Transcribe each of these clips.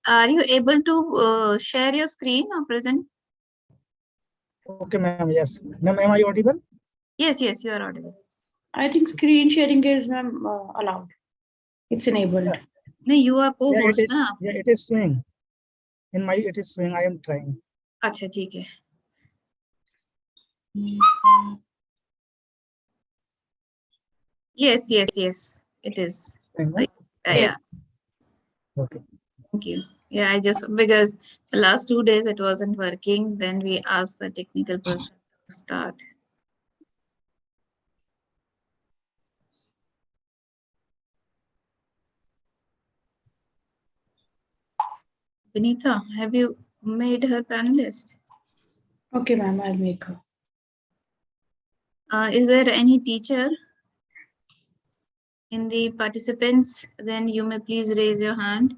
Are you able to share your screen or present? Okay, ma'am. Yes. Ma'am, am I audible? Yes, yes, you are audible. I think screen sharing is allowed. It's enabled. Yeah. No, you are co-host, Yeah, na? it is showing. In my, it is showing. I am trying. अच्छा ठीक है. Yes, yes, yes. It is. Showing, Yeah. okay. Thank you. Yeah, I just because the last 2 days it wasn't working. Then we asked the technical person to start. Vinitha, have you made her panelist? Okay, ma'am, I'll make her. Is there any teacher in the participants? Then you may please raise your hand.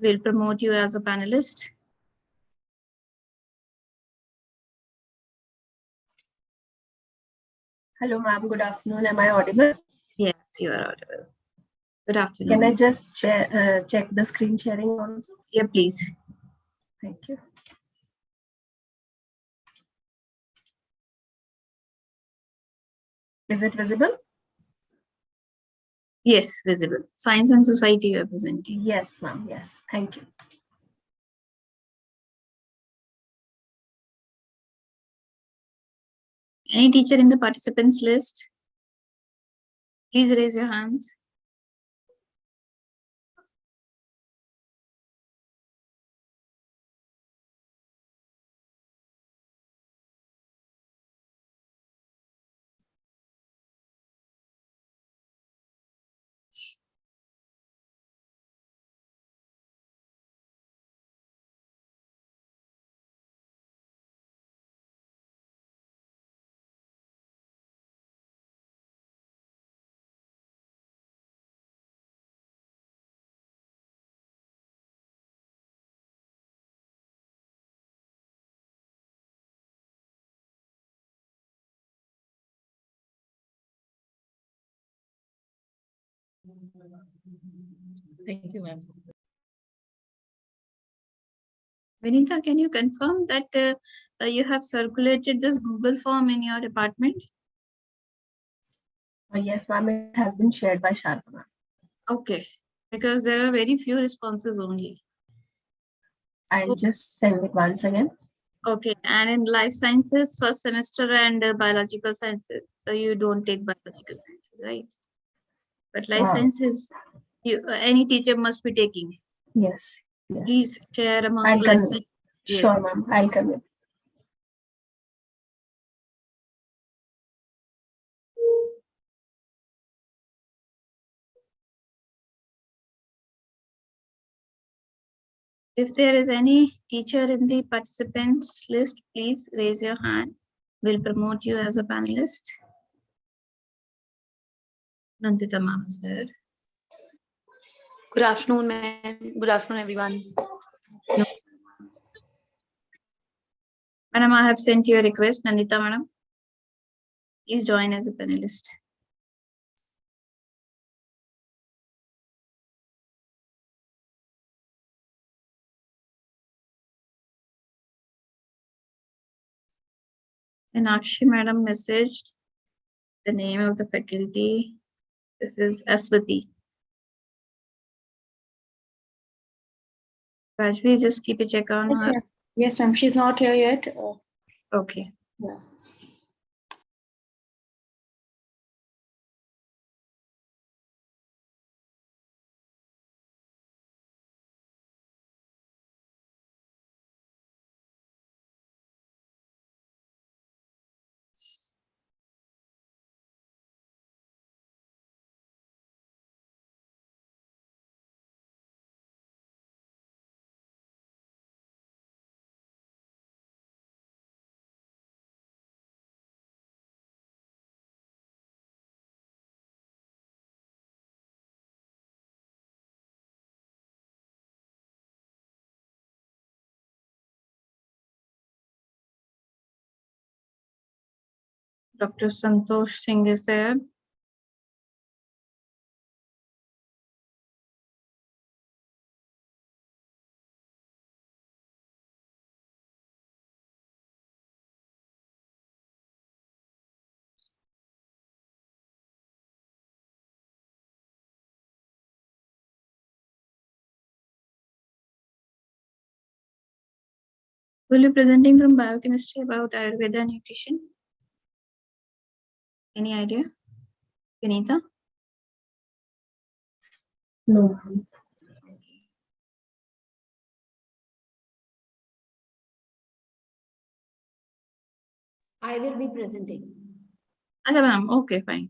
We'll promote you as a panelist. Hello, ma'am. Good afternoon. Am I audible? Yes, you are audible. Good afternoon. Can I just check the screen sharing also? Yeah, please. Thank you. Is it visible? Yes, visible. Science and Society you are presenting. Yes, ma'am. Yes. Thank you. Any teacher in the participants list? Please raise your hands. Thank you, ma'am. Vinitha, can you confirm that you have circulated this Google form in your department? Yes, ma'am. It has been shared by Sharpa, ma'am. Okay, because there are very few responses only. I'll just send it once again. Okay, and in life sciences, first semester and biological sciences, so you don't take biological sciences, right? But life sciences, any teacher must be taking. Yes. Yes. Please share among I'll life come. sciences. Yes. Sure, ma'am. I'll come in. If there is any teacher in the participants list, please raise your hand. We'll promote you as a panelist. Nandita ma'am is there. Good afternoon, ma'am. Good afternoon, everyone. No. Madam, I have sent you a request, Nandita madam. Please join as a panelist. And Akshi madam messaged the name of the faculty. This is Aswati. Rajvi, just keep a check on Yes, her. ma'am. Yes, ma'am. She's not here yet. Okay. Yeah. Dr. Santosh Singh is there. Will you presenting from biochemistry about Ayurveda and nutrition? Any idea? Vinita? No. I will be presenting. Acha, ma'am. Okay, fine.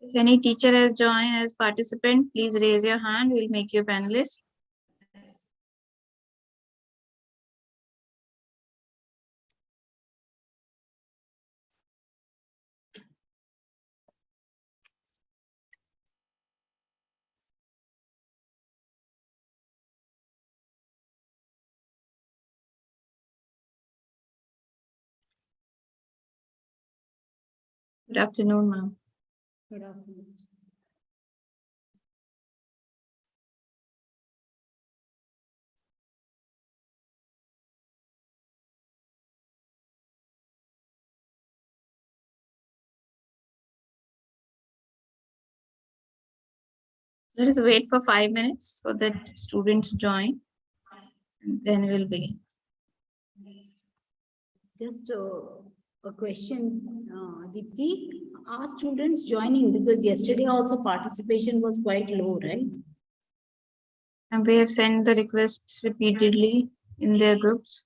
If any teacher has joined as participant, please raise your hand. We'll make you a panelist. Good afternoon, ma'am. Good afternoon. Let us wait for 5 minutes so that students join, and then we'll begin. Just a question, Deepti, are students joining? Because yesterday also participation was quite low, right? And we have sent the request repeatedly in their groups.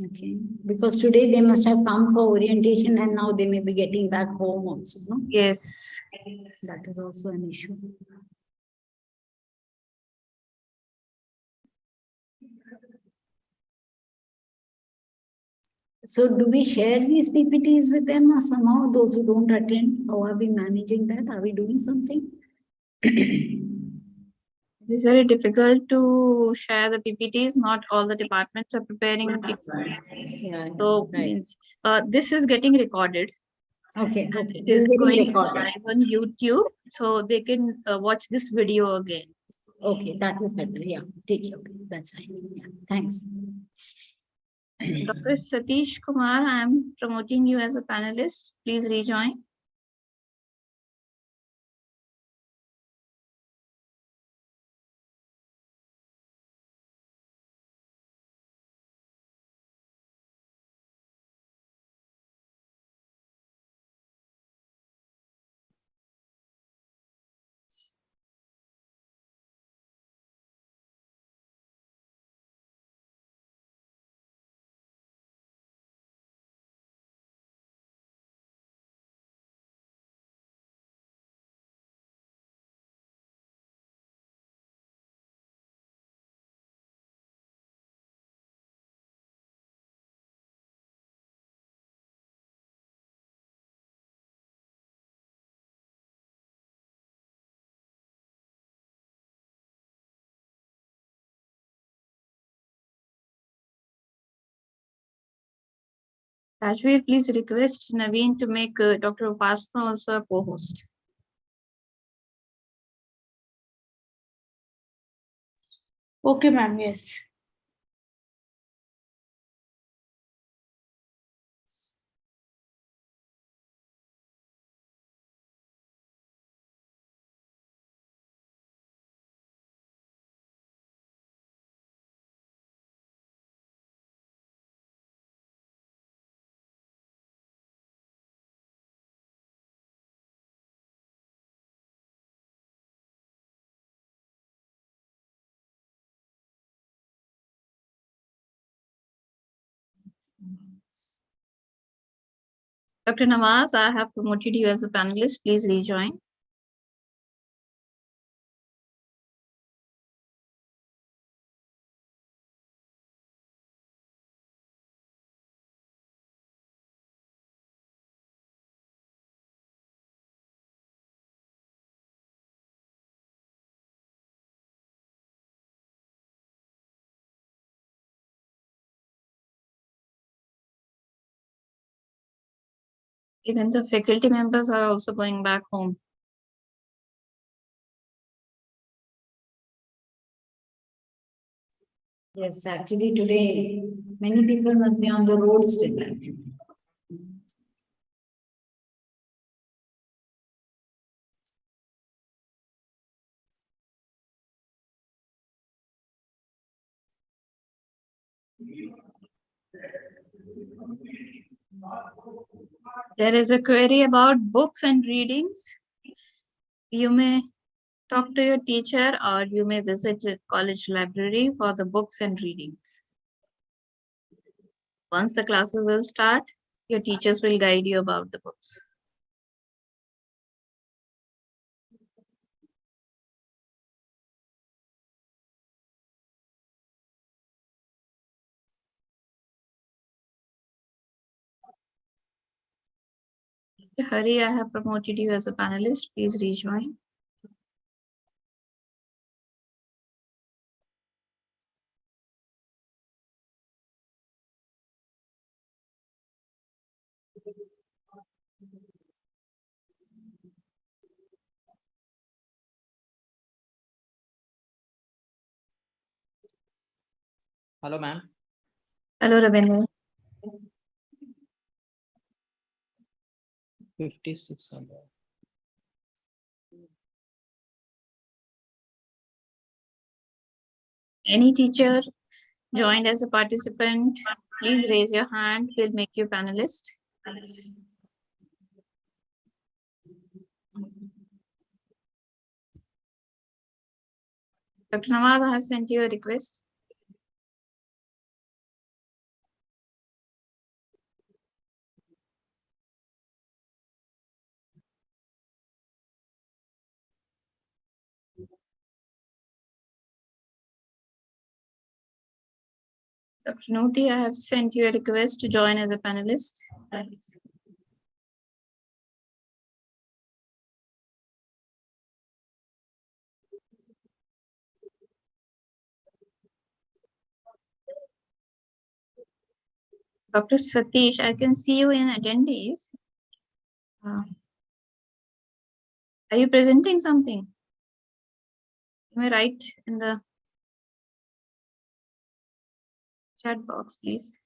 Okay, because today they must have come for orientation and now they may be getting back home also, no? Yes. That is also an issue. So do we share these PPTs with them or somehow those who don't attend? How are we managing that? Are we doing something? It is very difficult to share the PPTs. Not all the departments are preparing PPTs. Yeah, So right. means this is getting recorded. Okay, And okay. it This is is getting going recorded. live on YouTube, so they can watch this video again. Okay, that is better. Yeah, take it. Okay, that's fine. Yeah, thanks. Dr. Satish Kumar, I am promoting you as a panelist. Please rejoin. Rajveer, please request Naveen to make Dr. Upasana also a co-host. Okay, ma'am. Yes. Dr. Nawaz, I have promoted you as a panelist. Please rejoin. Even the faculty members are also going back home. Yes, actually today, many people must be on the road still. There is a query about books and readings. You may talk to your teacher or you may visit the college library for the books and readings. Once the classes will start, your teachers will guide you about the books. Hari, I have promoted you as a panelist. Please rejoin. Hello, ma'am. Hello, Ravindra. 5600. Any teacher joined as a participant, please raise your hand. We'll make you panelist. Dr. Nawaz, I have sent you a request. Dr. Nuti, I have sent you a request to join as a panelist. Dr. Satish, I can see you in attendees. Are you presenting something? You may write in the chat box, please.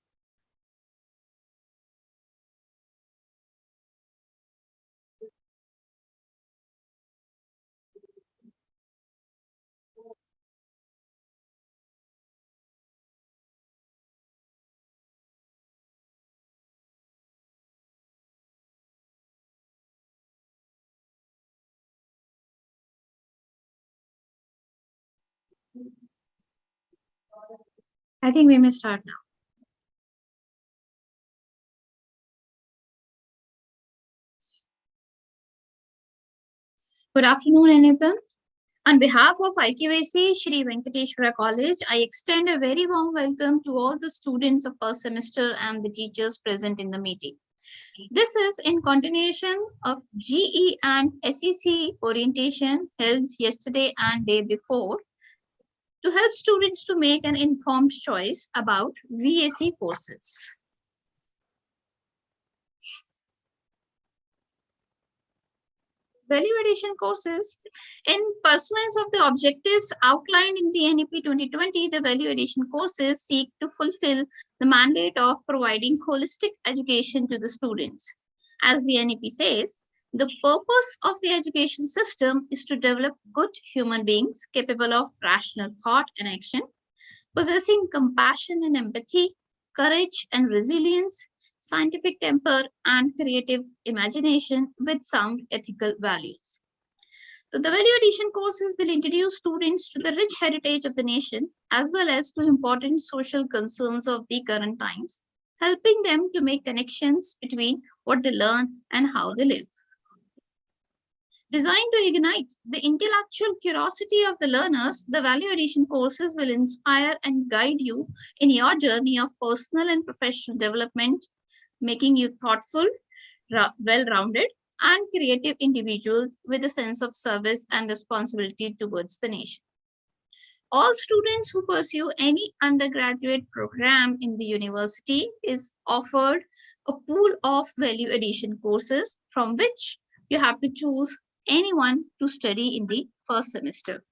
I think we may start now. Good afternoon, everyone. On behalf of IQAC Shri Venkateshwara College, I extend a very warm welcome to all the students of first semester and the teachers present in the meeting. This is in continuation of GE and SEC orientation held yesterday and day before to help students to make an informed choice about VAC courses. Value addition courses. In pursuance of the objectives outlined in the NEP 2020, the value addition courses seek to fulfill the mandate of providing holistic education to the students. As the NEP says, the purpose of the education system is to develop good human beings capable of rational thought and action, possessing compassion and empathy, courage and resilience, scientific temper, and creative imagination with sound ethical values. So the value addition courses will introduce students to the rich heritage of the nation as well as to important social concerns of the current times, helping them to make connections between what they learn and how they live. Designed to ignite the intellectual curiosity of the learners, the value addition courses will inspire and guide you in your journey of personal and professional development, making you thoughtful, well-rounded, and creative individuals with a sense of service and responsibility towards the nation. All students who pursue any undergraduate program in the university is offered a pool of value addition courses from which you have to choose anyone to study in the first semester.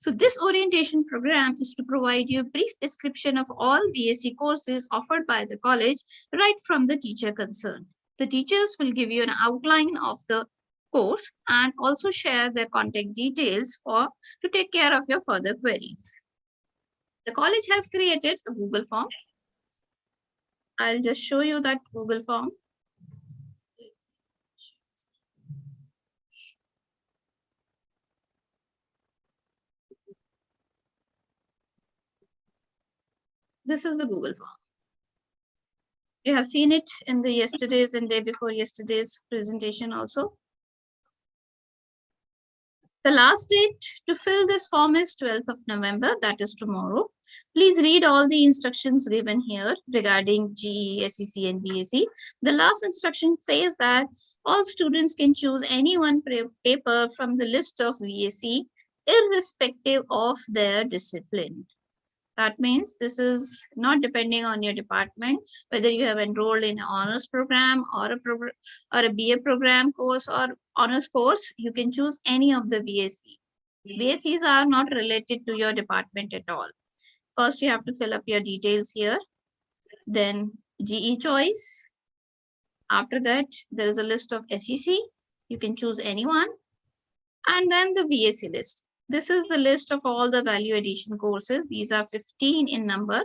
So this orientation program is to provide you a brief description of all BSc courses offered by the college right from the teacher concerned. The teachers will give you an outline of the course and also share their contact details to take care of your further queries. The college has created a Google form. I'll just show you that Google form. This is the Google form. You have seen it in the yesterday's and day before yesterday's presentation also. The last date to fill this form is 12th of November, that is tomorrow. Please read all the instructions given here regarding GE, SEC, and BSc. The last instruction says that all students can choose any one paper from the list of VAC, irrespective of their discipline. That means this is not depending on your department, whether you have enrolled in an honors program or a BA program course or honors course, you can choose any of the VAC. VACs are not related to your department at all. First, you have to fill up your details here. Then GE choice. After that, there is a list of SEC. You can choose anyone. And then the VAC list. This is the list of all the value addition courses. These are 15 in number.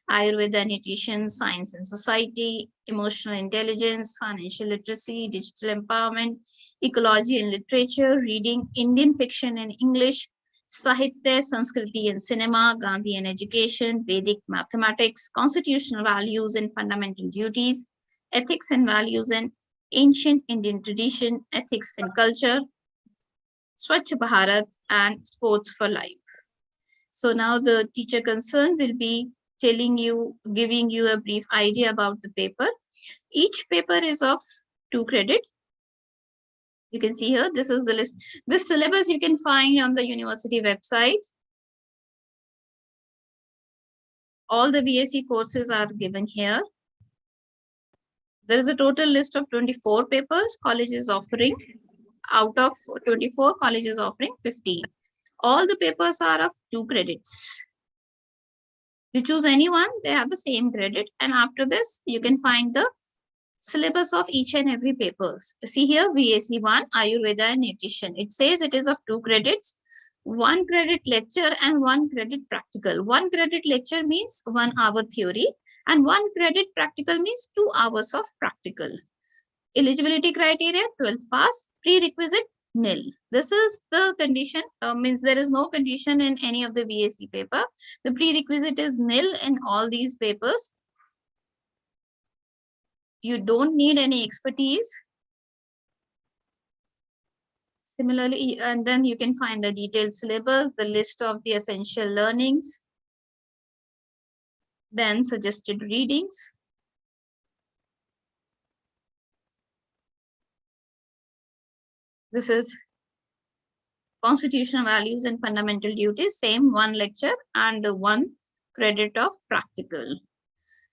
Ayurveda, nutrition, science and society, emotional intelligence, financial literacy, digital empowerment, ecology and literature, reading, Indian fiction and English, Sahitya, Sanskriti and cinema, Gandhi and education, Vedic mathematics, constitutional values and fundamental duties, ethics and values and ancient Indian tradition, ethics and culture, Swachh Bharat, and sports for life. So now the teacher concerned will be giving you a brief idea about the paper. Each paper is of 2 credits. You can see here, this is the list. This syllabus you can find on the university website. All the VAC courses are given here. There is a total list of 24 papers college is offering. Out of 24, college is offering 15. All the papers are of 2 credits. You choose any one, they have the same credit. And after this, you can find the syllabus of each and every papers. See here, VAC 1, Ayurveda and nutrition. It says it is of 2 credits, 1 credit lecture and 1 credit practical. 1 credit lecture means 1 hour theory and 1 credit practical means 2 hours of practical. Eligibility criteria, 12th pass, prerequisite, nil. This is the condition, means there is no condition in any of the VAC paper. The prerequisite is nil in all these papers. You don't need any expertise. Similarly, and then you can find the detailed syllabus, the list of the essential learnings, then suggested readings. This is constitutional values and fundamental duties, same 1 lecture and 1 credit of practical.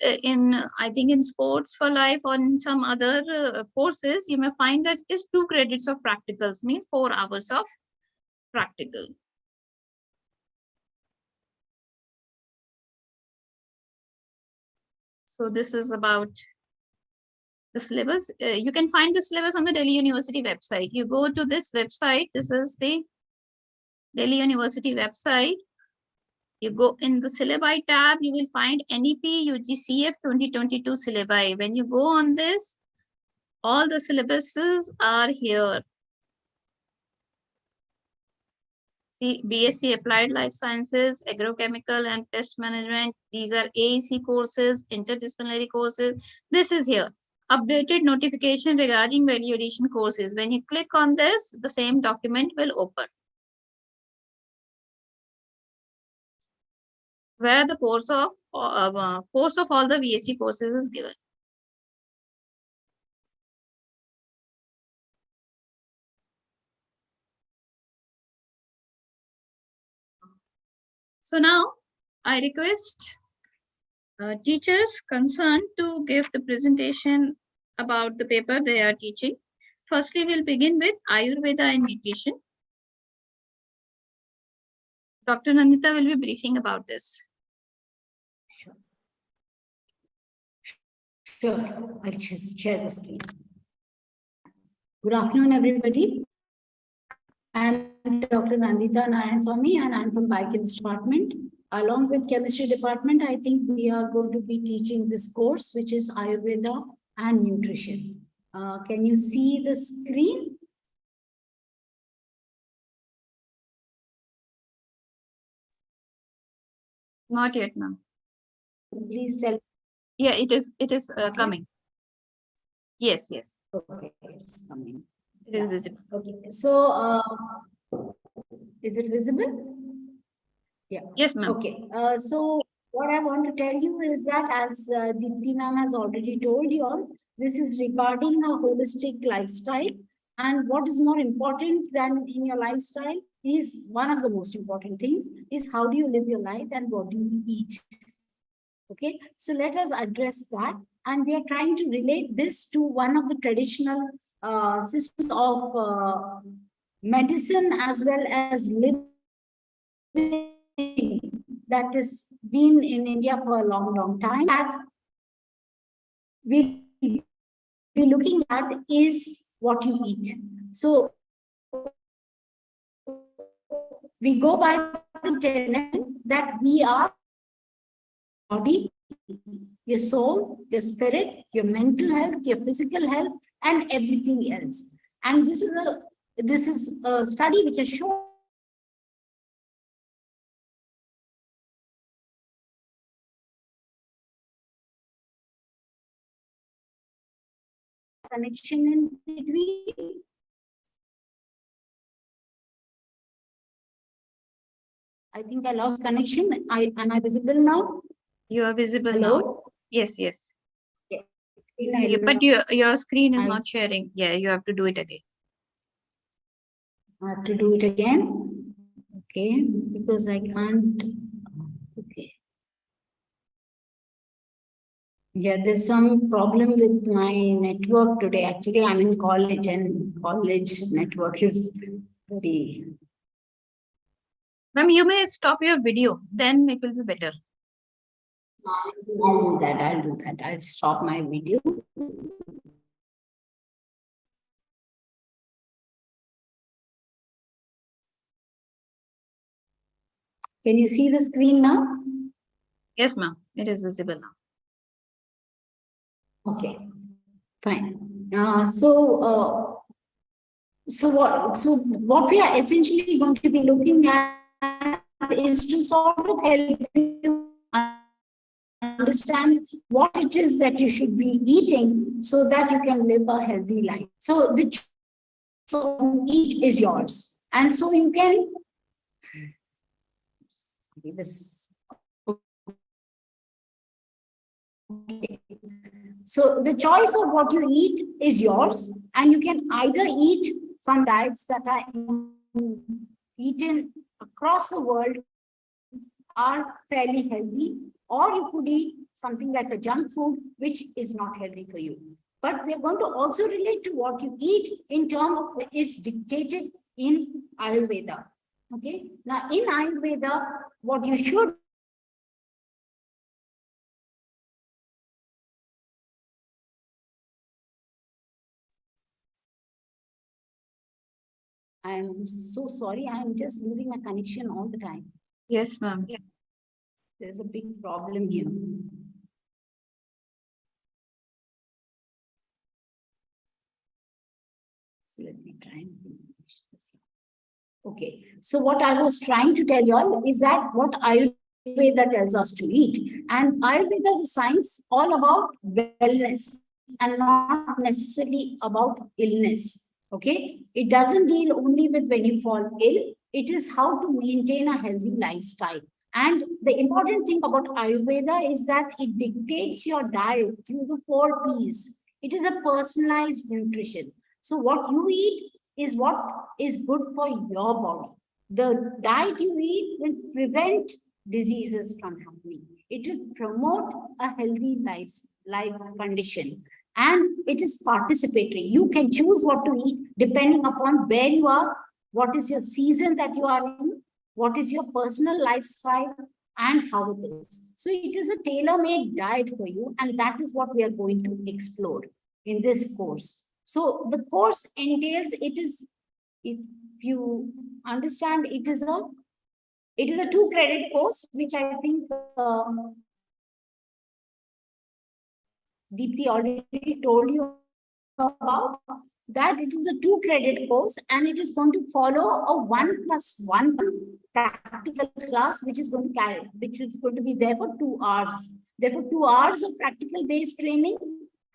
I think in sports for life or in some other courses, you may find that it is 2 credits of practicals, means 4 hours of practical. So this is about the syllabus. You can find the syllabus on the Delhi University website. You go to this website. This is the Delhi University website. You go in the syllabi tab, you will find NEP UGCF 2022 syllabi. When you go on this, all the syllabuses are here. See, BSc Applied Life Sciences, Agrochemical and Pest Management. These are AEC courses, interdisciplinary courses. This is here. Updated notification regarding value addition courses. When you click on this, the same document will open, where the course of all the VAC courses is given. So now I request teachers concerned to give the presentation about the paper they are teaching. Firstly, we'll begin with Ayurveda and nutrition. Dr. Nandita will be briefing about this. Sure, I'll just share the screen. Good afternoon, everybody. I'm Dr. Nandita Narayanaswamy, and I'm from Biochemistry Department. Along with Chemistry Department, I think we are going to be teaching this course, which is Ayurveda and Nutrition. Can you see the screen? Not yet, ma'am. Please tell. Yeah, it is Okay. coming. Yes, yes, Okay, it's coming. it is Yeah. visible. Okay, so is it visible? Yeah. Yes, ma'am. Okay, so what I want to tell you is that, as Deepti ma'am has already told you all, this is regarding a holistic lifestyle. And what is more important than in your lifestyle is, one of the most important things is, how do you live your life and what do you eat? Okay, so let us address that. And we are trying to relate this to one of the traditional systems of medicine as well as living that has been in India for a long, long time. That we'll be looking at is what you eat. So we go by the tenet that we are body, your soul, your spirit, your mental health, your physical health, and everything else. And this is a study which has shown connection in between. I think I lost connection. Am I visible now? You are visible now. Hello? Yes, yes. Screen I Yeah, but your screen is I- not sharing. Yeah, you have to do it again. have to do it again. Okay, because I can't. Okay. Yeah, there's some problem with my network today. Actually, I'm in college and college network is very. Ma'am, you may stop your video, then it will be better. I'll do that. I'll do that. I'll stop my video. Can you see the screen now? Yes, ma'am. It is visible now. Okay, fine. So what we are essentially going to be looking at is to sort of help you understand what it is that you should be eating so that you can live a healthy life. So so eat is yours, and so you can. This. Okay. So the choice of what you eat is yours, and you can either eat some diets that are eaten across the world are fairly healthy, or you could eat something like a junk food, which is not healthy for you. But we're going to also relate to what you eat in terms of what is dictated in Ayurveda. Okay. Now, in Ayurveda, what you should I'm so sorry. I'm just losing my connection all the time. Yes, ma'am. There's a big problem here. So let me try and finish this. Okay. So what I was trying to tell you all is that what Ayurveda tells us to eat. And Ayurveda is a science all about wellness and not necessarily about illness. Okay. It doesn't deal only with when you fall ill. It is how to maintain a healthy lifestyle. And the important thing about Ayurveda is that it dictates your diet through the 4 Ps. It is a personalized nutrition. So what you eat is what is good for your body. The diet you eat will prevent diseases from happening. It will promote a healthy life condition. And it is participatory. You can choose what to eat depending upon where you are, what is your season that you are in, what is your personal lifestyle, and how it is. So it is a tailor-made guide for you, and that is what we are going to explore in this course. So the course entails, if you understand, it is a 2-credit course, which I think Deepthi already told you about, that it is a 2-credit course, and it is going to follow a 1+1 practical class, which is going to be there for 2 hours. Therefore, 2 hours of practical based training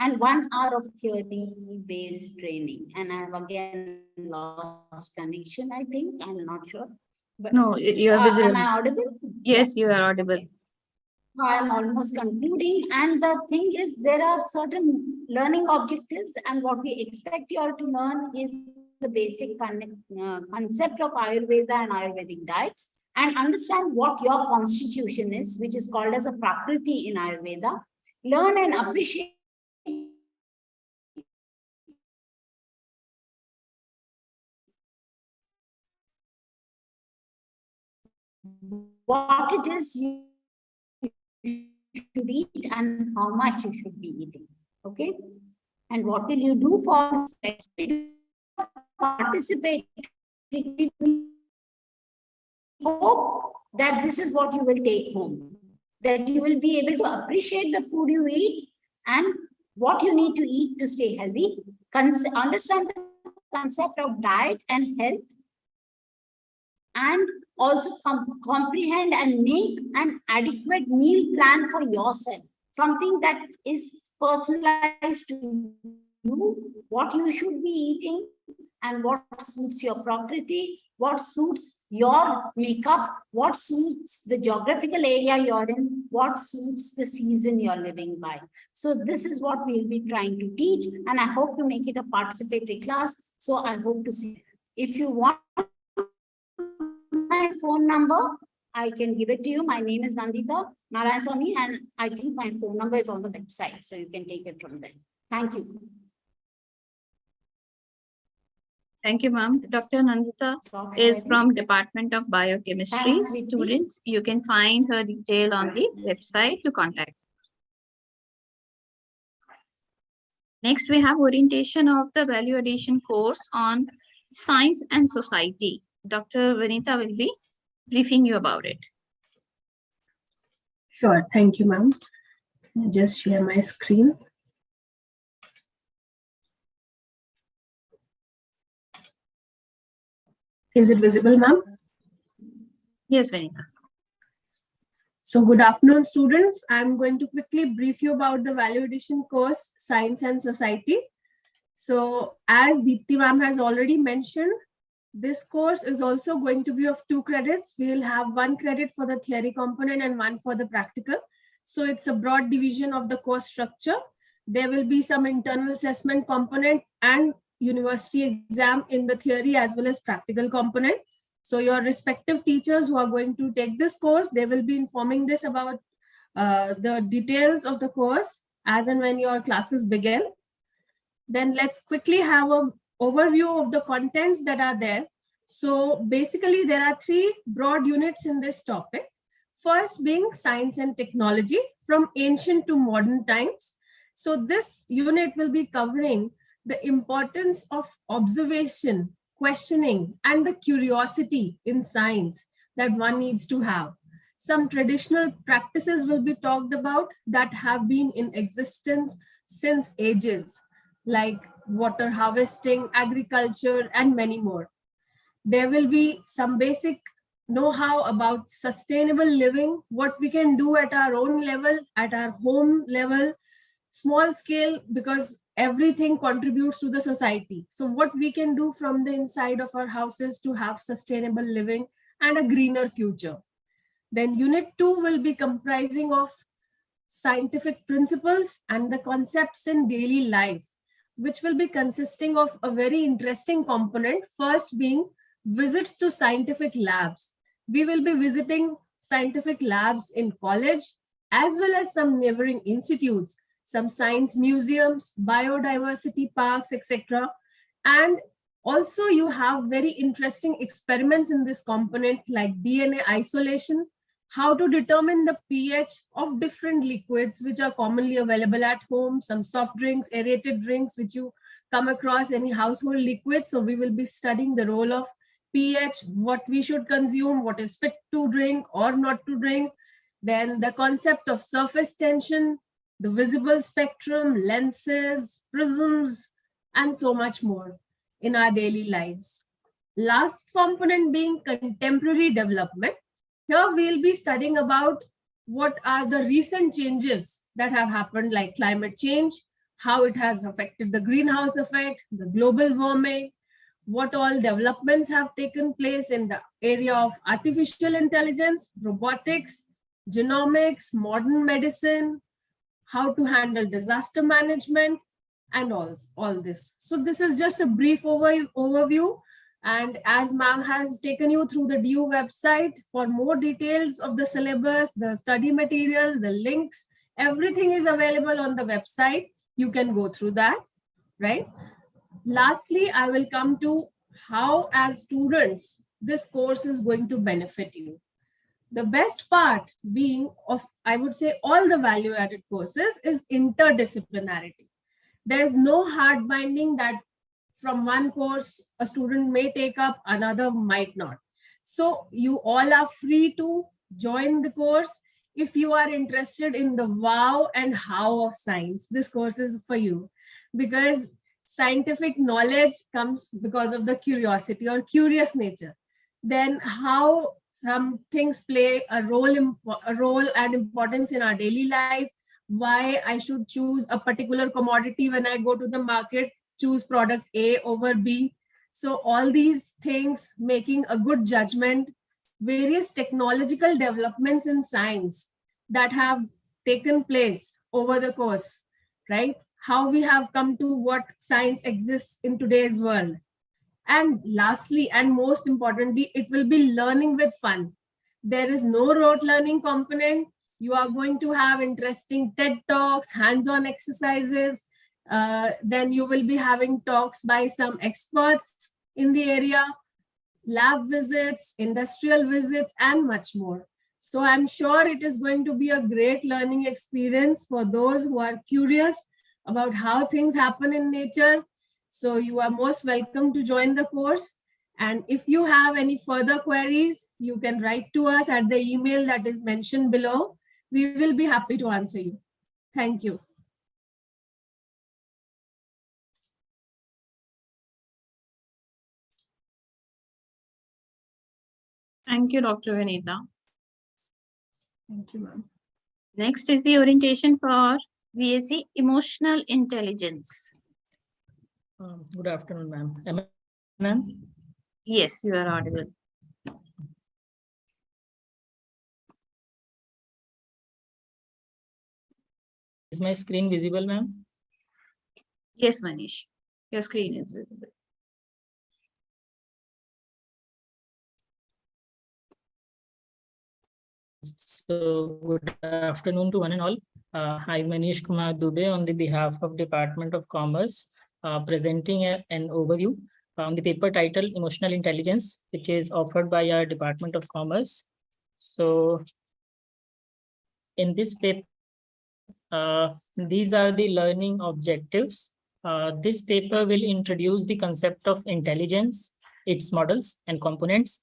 and 1 hour of theory based training. And I have again lost connection, I think. I'm not sure. But No, you are visible. am I audible? Yes, you are audible. I am almost concluding, and the thing is, there are certain learning objectives, and what we expect you all to learn is the basic concept of Ayurveda and Ayurvedic diets, and understand what your constitution is, which is called as a Prakriti in Ayurveda. Learn and appreciate what it is you should eat and how much you should be eating. Okay. And what will you do for participate? Hope that this is what you will take home, that you will be able to appreciate the food you eat and what you need to eat to stay healthy, understand the concept of diet and health, and also comprehend and make an adequate meal plan for yourself, something that is personalized to you, what you should be eating and what suits your Prakriti, what suits your makeup, what suits the geographical area you're in, what suits the season you're living by. So this is what we'll be trying to teach, and I hope to make it a participatory class. So I hope to see. If you want my phone number, I can give it to you. My name is Nandita Narayanaswamy, and I think my phone number is on the website, so you can take it from there. Thank you. Thank you, ma'am. Dr. Nandita is from Department of Biochemistry. Thanks, Deepthi. Students, you can find her detail on the website to contact. Next, we have orientation of the value addition course on science and society. Dr. Vanita will be briefing you about it. Sure, thank you, ma'am. Just share my screen. Is it visible, ma'am? Yes, Vanita. So good afternoon, students. I'm going to quickly brief you about the value addition course, Science and Society. So as Deepthi ma'am has already mentioned, this course is also going to be of 2 credits. We will have 1 credit for the theory component and 1 for the practical. So it's a broad division of the course structure. There will be some internal assessment component and university exam in the theory as well as practical component. So your respective teachers who are going to take this course, they will be informing this about the details of the course as and when your classes begin. Then let's quickly have an overview of the contents that are there. So basically there are 3 broad units in this topic. First being science and technology from ancient to modern times. So this unit will be covering the importance of observation, questioning, and the curiosity in science that one needs to have. Some traditional practices will be talked about that have been in existence since ages, like water harvesting, agriculture, and many more. There will be some basic know-how about sustainable living, what we can do at our own level, at our home level, small scale, because everything contributes to the society. So what we can do from the inside of our houses to have sustainable living and a greener future. Then unit 2 will be comprising of scientific principles and the concepts in daily life, which will be consisting of a very interesting component. First being visits to scientific labs. We will be visiting scientific labs in college as well as some neighboring institutes, some science museums, biodiversity parks, etc. And Also, you have very interesting experiments in this component like DNA isolation, how to determine the pH of different liquids which are commonly available at home, some soft drinks, aerated drinks, which you come across, any household liquids. So we will be studying the role of pH, what we should consume, what is fit to drink or not to drink. Then the concept of surface tension, the visible spectrum, lenses, prisms, and so much more in our daily lives. Last component being contemporary development. Here we'll be studying about what are the recent changes that have happened, like climate change, how it has affected the greenhouse effect, the global warming, what all developments have taken place in the area of artificial intelligence, robotics, genomics, modern medicine, how to handle disaster management, and all this. So this is just a brief overview. And as ma'am has taken you through the DU website, for more details of the syllabus, the study material, the links, everything is available on the website. You can go through that, right? Lastly, I will come to how as students, this course is going to benefit you. The best part being of, I would say, all the value-added courses is interdisciplinarity. There's no hard binding that from one course a student may take up, another might not. So you all are free to join the course. If you are interested in the wow and how of science, this course is for you, because scientific knowledge comes because of the curiosity or curious nature. Then how some things play a role and importance in our daily life, why I should choose a particular commodity when I go to the market, choose product A over B. So all these things, making a good judgment, various technological developments in science that have taken place over the course, right? How we have come to what science exists in today's world. And lastly, and most importantly, it will be learning with fun. There is no rote learning component. You are going to have interesting TED Talks, hands-on exercises. Then you will be having talks by some experts in the area, lab visits, industrial visits, and much more. So I'm sure it is going to be a great learning experience for those who are curious about how things happen in nature. So you are most welcome to join the course. And if you have any further queries, you can write to us at the email that is mentioned below. We will be happy to answer you. Thank you. Thank you, Dr. Vinita. Thank you, ma'am. Next is the orientation for VAC Emotional Intelligence. Good afternoon, ma'am. Am I, ma'am? Yes, you are audible. Is my screen visible, ma'am? Yes, Manish, your screen is visible. So good afternoon to one and all. I'm Manish Kumar Dubey on the behalf of Department of Commerce, presenting an overview on the paper title Emotional Intelligence, which is offered by our Department of Commerce. So in this paper, these are the learning objectives. This paper will introduce the concept of intelligence, its models and components.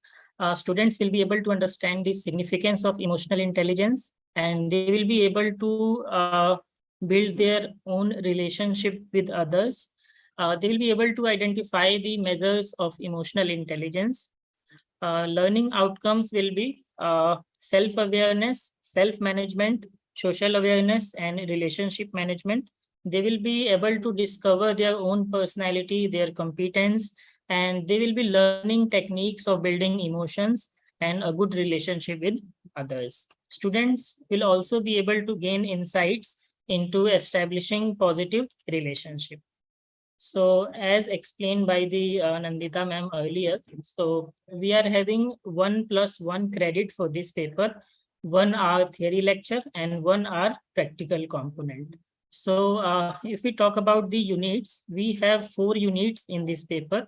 Students will be able to understand the significance of emotional intelligence, and they will be able to build their own relationship with others. They will be able to identify the measures of emotional intelligence. Learning outcomes will be self-awareness, self-management, social awareness, and relationship management. They will be able to discover their own personality, their competence, and they will be learning techniques of building emotions and a good relationship with others. Students will also be able to gain insights into establishing positive relationship. So as explained by the Nandita ma'am earlier, so we are having 1+1 credit for this paper, 1 hour theory lecture and 1 hour practical component. So if we talk about the units, we have 4 units in this paper.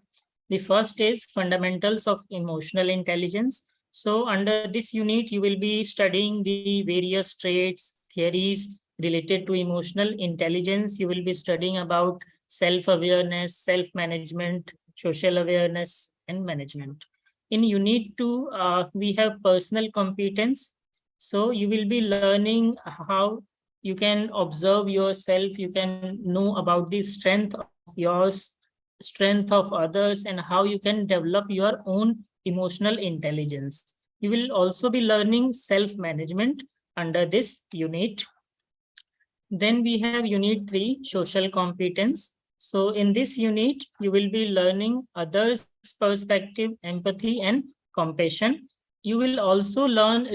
The first is fundamentals of emotional intelligence. So under this unit, you will be studying the various traits, theories related to emotional intelligence. You will be studying about self-awareness, self-management, social awareness, and management. In unit 2, we have personal competence. So you will be learning how you can observe yourself, you can know about the strength of yours, strength of others, and how you can develop your own emotional intelligence. You will also be learning self-management under this unit. Then we have unit 3, social competence. So in this unit, you will be learning others' perspective, empathy, and compassion. You will also learn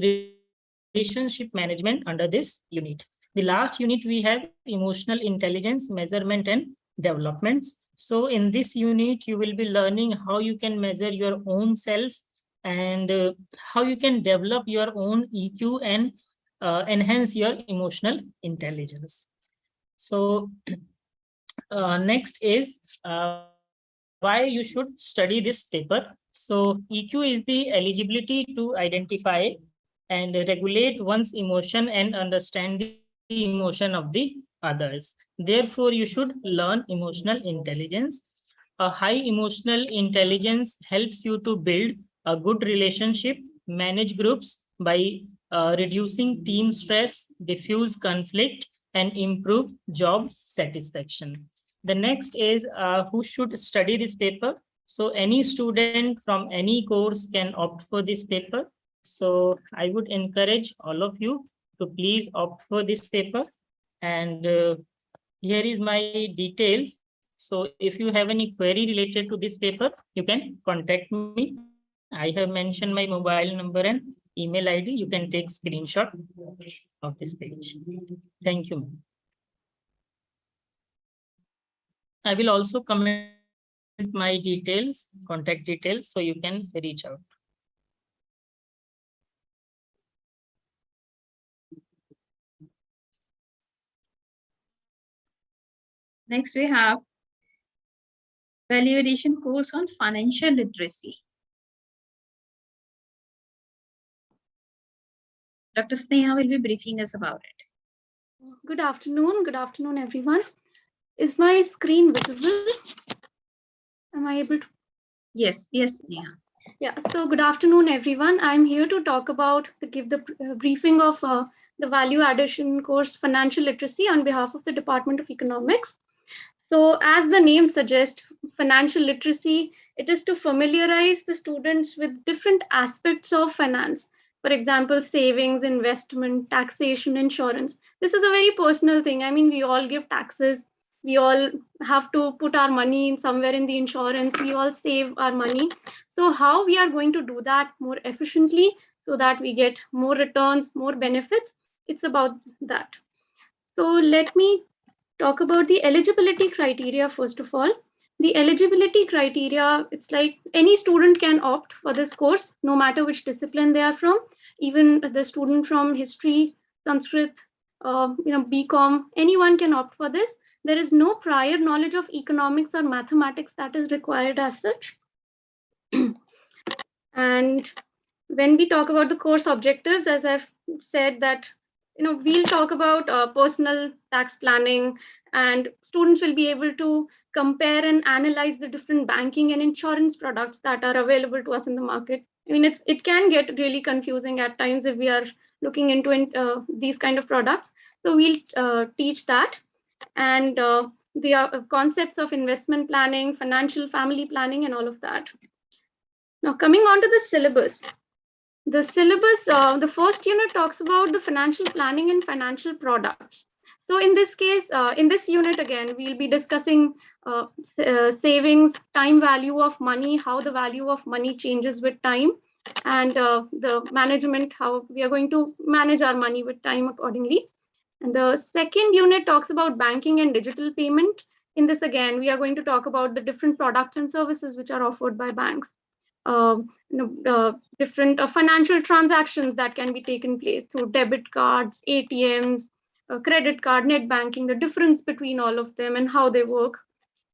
relationship management under this unit. The last unit we have emotional intelligence, measurement, and developments. So in this unit, you will be learning how you can measure your own self and how you can develop your own EQ and enhance your emotional intelligence. So next is why you should study this paper. So EQ is the eligibility to identify and regulate one's emotion and understand the emotion of the others. Therefore, you should learn emotional intelligence. A high emotional intelligence helps you to build a good relationship, manage groups by reducing team stress, diffuse conflict, and improve job satisfaction. The next is who should study this paper. So any student from any course can opt for this paper. So I would encourage all of you to please opt for this paper. And here is my details. So if you have any query related to this paper, you can contact me. I have mentioned my mobile number and email ID. You can take screenshot of this page. Thank you. I will also comment my details, contact details, so you can reach out. Next, we have value addition course on financial literacy. Dr. Sneha will be briefing us about it. Good afternoon, everyone. Is my screen visible? Am I able to? Yes, Sneha. Yeah, so good afternoon, everyone. I'm here to talk about, give the briefing of the value addition course Financial Literacy on behalf of the Department of Economics. So as the name suggests, financial literacy, it is to familiarize the students with different aspects of finance. For example, savings, investment, taxation, insurance. This is a very personal thing. I mean, we all give taxes. We all have to put our money in somewhere in the insurance. We all save our money. So how we are going to do that more efficiently so that we get more returns, more benefits, it's about that. So let me talk about the eligibility criteria first of all. The eligibility criteria, it's like any student can opt for this course, no matter which discipline they are from. Even the student from history, Sanskrit, BCom, anyone can opt for this. There is no prior knowledge of economics or mathematics that is required as such. And when we talk about the course objectives, as I've said that, we'll talk about personal tax planning, and students will be able to compare and analyze the different banking and insurance products that are available to us in the market. I mean, it can get really confusing at times if we are looking into these kind of products. So we'll teach that, and the concepts of investment planning, financial family planning, and all of that. Now, coming on to the syllabus. The syllabus, the first unit talks about the financial planning and financial products. So in this case, in this unit, again, we'll be discussing savings, time value of money, how the value of money changes with time, and the management, how we are going to manage our money with time accordingly. And the second unit talks about banking and digital payment. In this, again, we are going to talk about the different products and services which are offered by banks. Different financial transactions that can be taken place through debit cards, ATMs, credit card, net banking, the difference between all of them and how they work.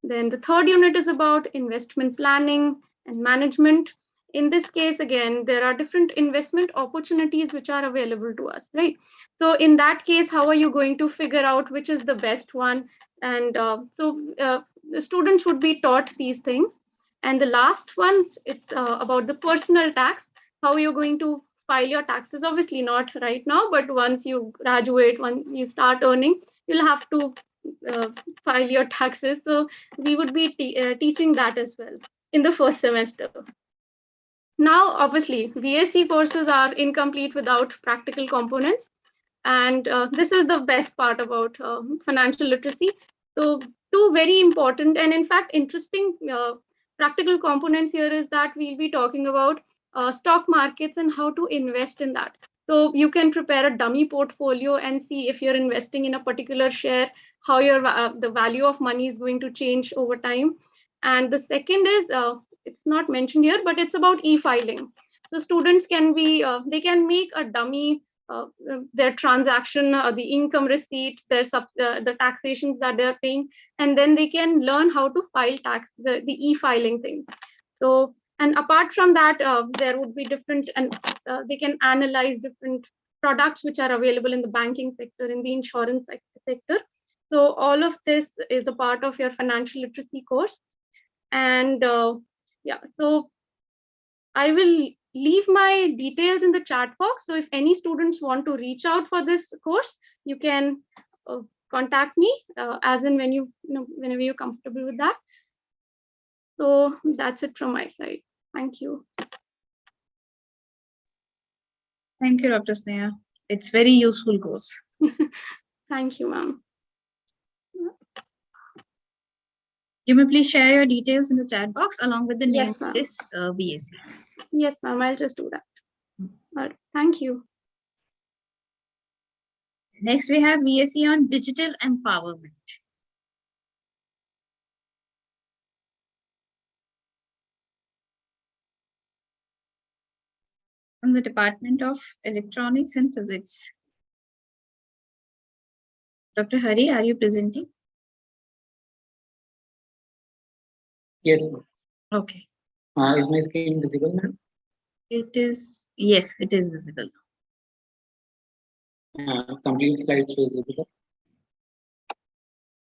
Then the third unit is about investment planning and management. In this case, again, there are different investment opportunities which are available to us, right? So in that case, how are you going to figure out which is the best one? And the students would be taught these things. And the last one, it's about the personal tax. How are you going to file your taxes? Obviously not right now, but once you graduate, once you start earning, you'll have to file your taxes. So we would be teaching that as well in the first semester. Now, obviously, VAC courses are incomplete without practical components. And this is the best part about financial literacy. So two very important and in fact interesting practical components here is that we'll be talking about stock markets and how to invest in that. So you can prepare a dummy portfolio and see if you're investing in a particular share, how your the value of money is going to change over time. And the second is, it's not mentioned here, but it's about e-filing. So students can be, they can make a dummy their transaction, the income receipt, the taxations that they're paying, and then they can learn how to file tax, the e-filing thing. So, and apart from that, there would be different, and they can analyze different products which are available in the banking sector, in the insurance sector. So all of this is a part of your financial literacy course. And yeah, so I will leave my details in the chat box. So if any students want to reach out for this course, you can contact me as in when whenever you're comfortable with that. So that's it from my side. Thank you. Thank you, Dr. Sneha. It's very useful course. Thank you, ma'am. You may please share your details in the chat box along with the name Yes, of ma'am. this VAC. Yes, ma'am. I'll just do that. All right. Thank you. Next, we have VAC on digital empowerment. From the Department of Electronics and Physics. Dr. Hari, are you presenting? Yes, ma'am. Okay. Is my screen visible, ma'am? It is, yes, it is visible. Complete slide show is visible.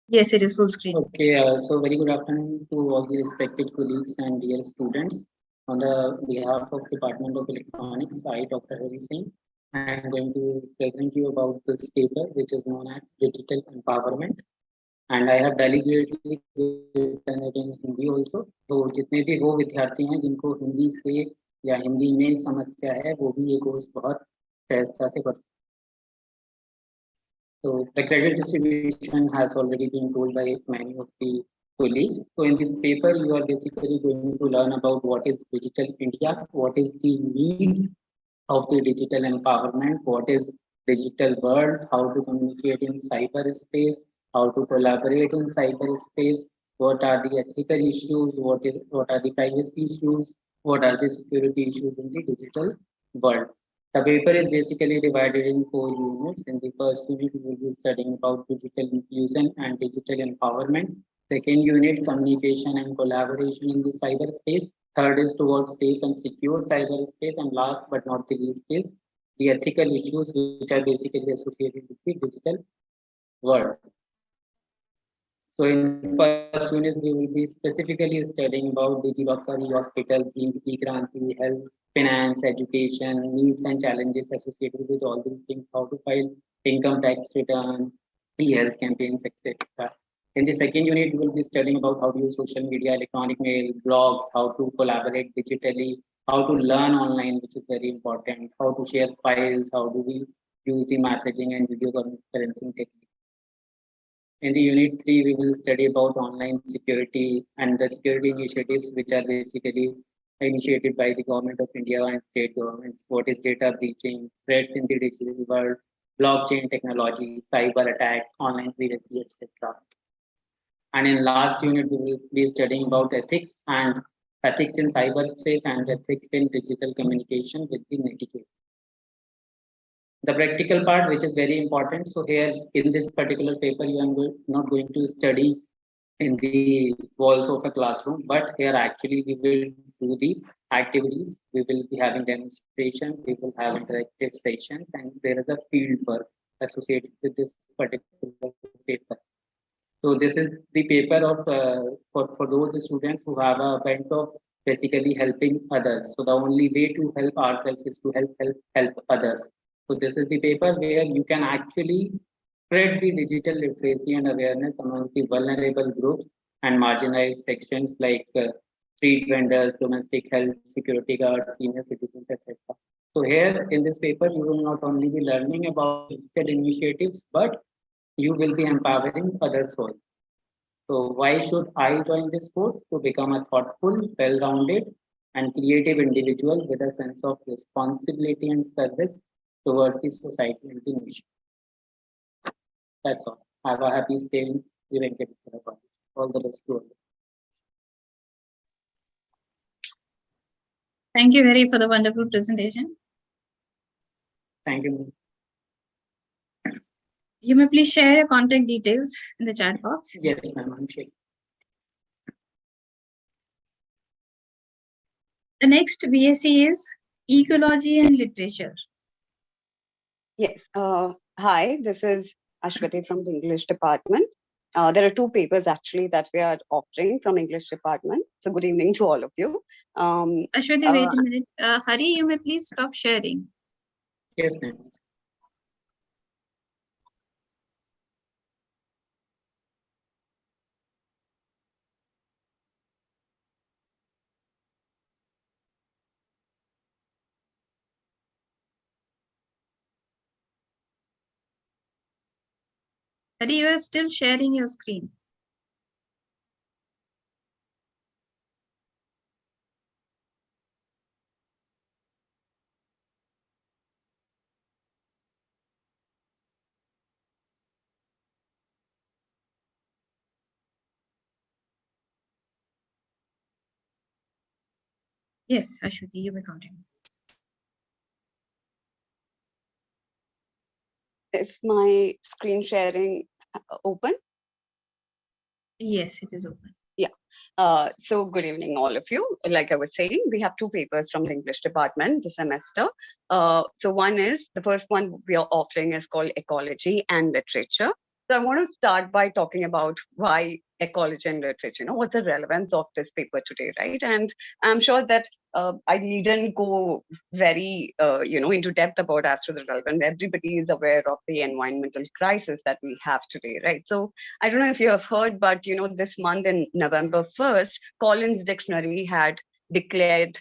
Yes, it is full screen. Okay, so very good afternoon to all the respected colleagues and dear students. On the behalf of Department of Electronics, I, Dr. Hari Singh, I am going to present you about this paper, which is known as Digital Empowerment. And I have deliberately written it in Hindi also. तो जितने भी वो विद्यार्थी हैं जिनको हिंदी से या हिंदी में समस्या है, वो भी ये कोर्स बहुत सहजता से पढ़. So the credit distribution has already been told by many of the colleagues. So in this paper, you are basically going to learn about what is digital India, what is the need of the digital empowerment, what is digital world, how to communicate in cyberspace, how to collaborate in cyberspace, what are the ethical issues, what are the privacy issues, what are the security issues in the digital world. The paper is basically divided in 4 units. In the first unit, we will be studying about digital inclusion and digital empowerment. Second unit, communication and collaboration in the cyberspace. Third is towards safe and secure cyberspace. And last but not the least is the ethical issues which are basically associated with the digital world. So in first unit, we will be specifically studying about DigiLocker, e-hospital, e-Kranti, health, finance, education, needs and challenges associated with all these things, how to file income tax return, e-health campaigns, etc. In the second unit, we will be studying about how to use social media, electronic mail, blogs, how to collaborate digitally, how to learn online, which is very important, how to share files, how do we use the messaging and video conferencing techniques. In the unit 3, we will study about online security and the security initiatives which are basically initiated by the government of India and state governments. What is data breaching, threats in the digital world, blockchain technology, cyber attacks, online piracy, etc. And in last unit, we will be studying about ethics and ethics in cyberspace and ethics in digital communication with the netiquette. The practical part, which is very important. So here in this particular paper, you are not going to study in the walls of a classroom, but here actually we will do the activities. We will be having demonstration, we will have interactive sessions, and there is a field work associated with this particular paper. So this is the paper of for those students who have a bent of basically helping others. So the only way to help ourselves is to help others. So this is the paper where you can actually spread the digital literacy and awareness among the vulnerable groups and marginalized sections like street vendors, domestic health, security guards, senior citizens, etc. So here in this paper, you will not only be learning about digital initiatives, but you will be empowering others also. So why should I join this course? To become a thoughtful, well-rounded, and creative individual with a sense of responsibility and service towards the society and the nation. That's all. Have a happy stay in the Venkateshwara College. All the best to all. Thank you very for the wonderful presentation. Thank you. You may please share your contact details in the chat box. Yes, ma'am. I'm sure. The next VAC is Ecology and Literature. Yes. Hi, this is Ashwati from the English department. There are two papers actually that we are offering from English department. So good evening to all of you. Ashwati, wait a minute. Hari, you may please stop sharing. Yes, ma'am. Hari, you are still sharing your screen. Yes, Ashwati, you may continue. Is my screen sharing open? Yes, it is open. Yeah. So good evening, all of you. Like I was saying, we have two papers from the English department this semester. So one is, the first one we are offering is called Ecology and Literature. So I want to start by talking about why ecology and literature, what's the relevance of this paper today, right? And I'm sure that I needn't go very, into depth about as to the relevance. Everybody is aware of the environmental crisis that we have today, right? So I don't know if you have heard, but, this month in November 1st, Collins Dictionary had declared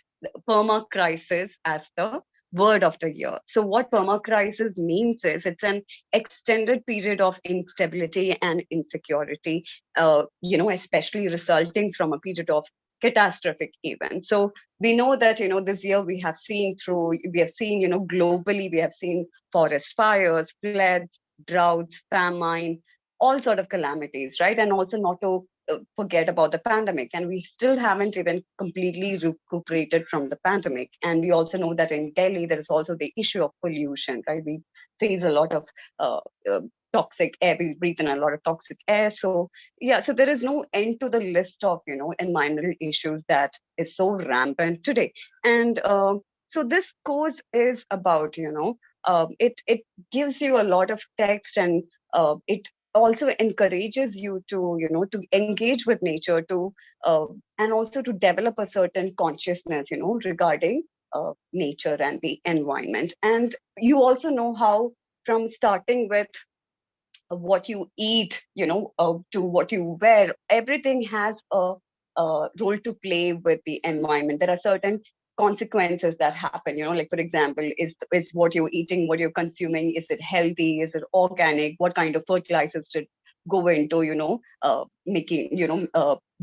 perma crisis as the word of the year. So what permacrisis means is it's an extended period of instability and insecurity, especially resulting from a period of catastrophic events. So we know that, this year we have seen, globally, we have seen forest fires, floods, droughts, famine, all sort of calamities, right? And also not to forget about the pandemic, and we still haven't even completely recuperated from the pandemic. And we also know that in Delhi there is also the issue of pollution, right? We face a lot of toxic air, we breathe in a lot of toxic air. So yeah, so there is no end to the list of environmental issues that is so rampant today. And so this course is about it gives you a lot of text, and it also encourages you to to engage with nature, to and also to develop a certain consciousness regarding nature and the environment. And you also know how, from starting with what you eat to what you wear, everything has a role to play with the environment. There are certain consequences that happen, like for example, is what you're eating, what you're consuming, is it healthy, is it organic, what kind of fertilizers did go into making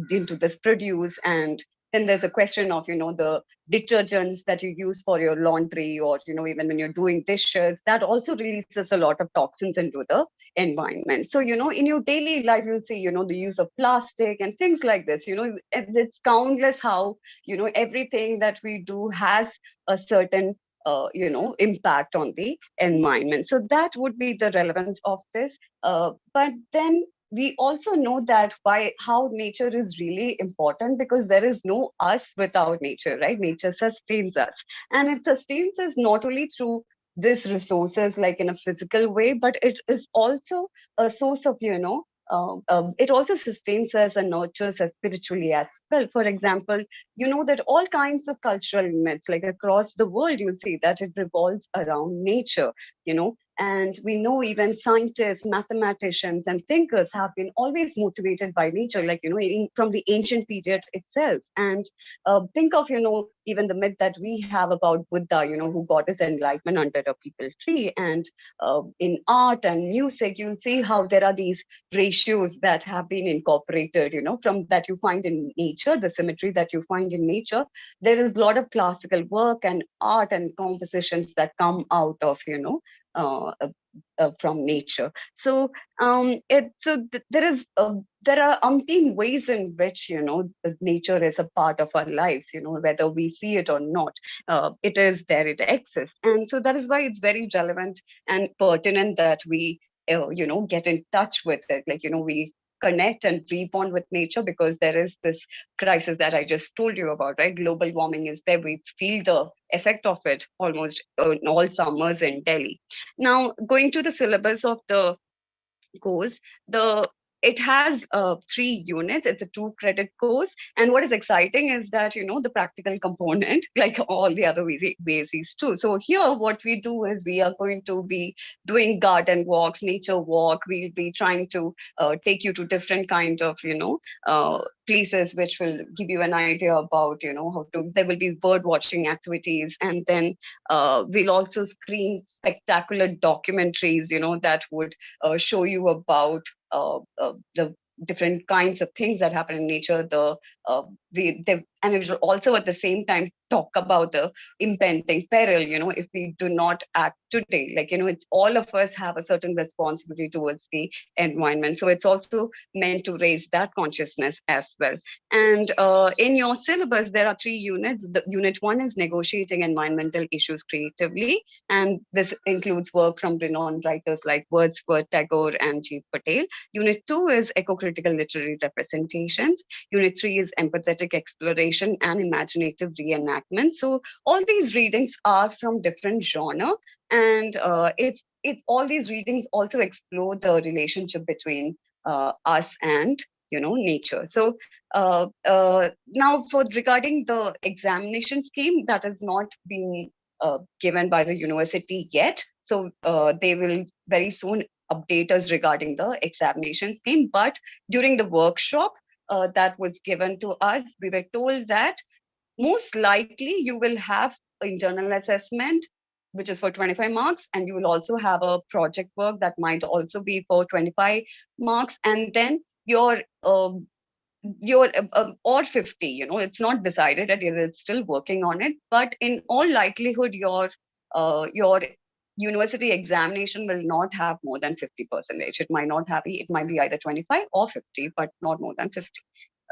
into this produce. And then there's a question of the detergents that you use for your laundry, or even when you're doing dishes, that also releases a lot of toxins into the environment. So in your daily life you'll see the use of plastic and things like this. It's countless how everything that we do has a certain impact on the environment. So that would be the relevance of this. But then we also know that how nature is really important, because there is no us without nature, right? Nature sustains us, and it sustains us not only through these resources, like in a physical way, but it is also a source of, it also sustains us and nurtures us spiritually as well. For example, you know that all kinds of cultural myths, like across the world, you'll see that it revolves around nature, and we know even scientists, mathematicians, and thinkers have been always motivated by nature, like, from the ancient period itself. And think of, even the myth that we have about Buddha, who got his enlightenment under a peepal tree. And in art and music, you'll see how there are these ratios that have been incorporated, from that you find in nature, the symmetry that you find in nature. There is a lot of classical work and art and compositions that come out of, from nature. So there are umpteen ways in which nature is a part of our lives, whether we see it or not. It is there, it exists, and so that is why it's very relevant and pertinent that we get in touch with it, like we connect and rebond with nature, because there is this crisis that I just told you about, right? Global warming is there. We feel the effect of it almost in all summers in Delhi. Now, going to the syllabus of the course, it has 3 units. It's a 2-credit course. And what is exciting is that, the practical component, like all the other VACs too. So here, what we do is we are going to be doing garden walks, nature walk. We'll be trying to take you to different kind of, places which will give you an idea about, there will be bird watching activities. And then we'll also screen spectacular documentaries, that would show you about the different kinds of things that happen in nature. And it will also at the same time talk about the impending peril, if we do not act today. Like, it's all of us have a certain responsibility towards the environment. So it's also meant to raise that consciousness as well. And in your syllabus, there are 3 units. The unit 1 is negotiating environmental issues creatively. And this includes work from renowned writers like Wordsworth, Tagore, and G. Patel. Unit 2 is eco-critical literary representations. Unit 3 is empathetic exploration and imaginative reenactment. So all these readings are from different genre, and it's all these readings also explore the relationship between us and nature. So now regarding the examination scheme, that has not been given by the university yet. So they will very soon update us regarding the examination scheme. But during the workshop that was given to us, we were told that most likely you will have internal assessment, which is for 25 marks, and you will also have a project work that might also be for 25 marks, and then your or 50, it's not decided yet, it's still working on it, but in all likelihood your university examination will not have more than 50%. It might be either 25 or 50, but not more than 50.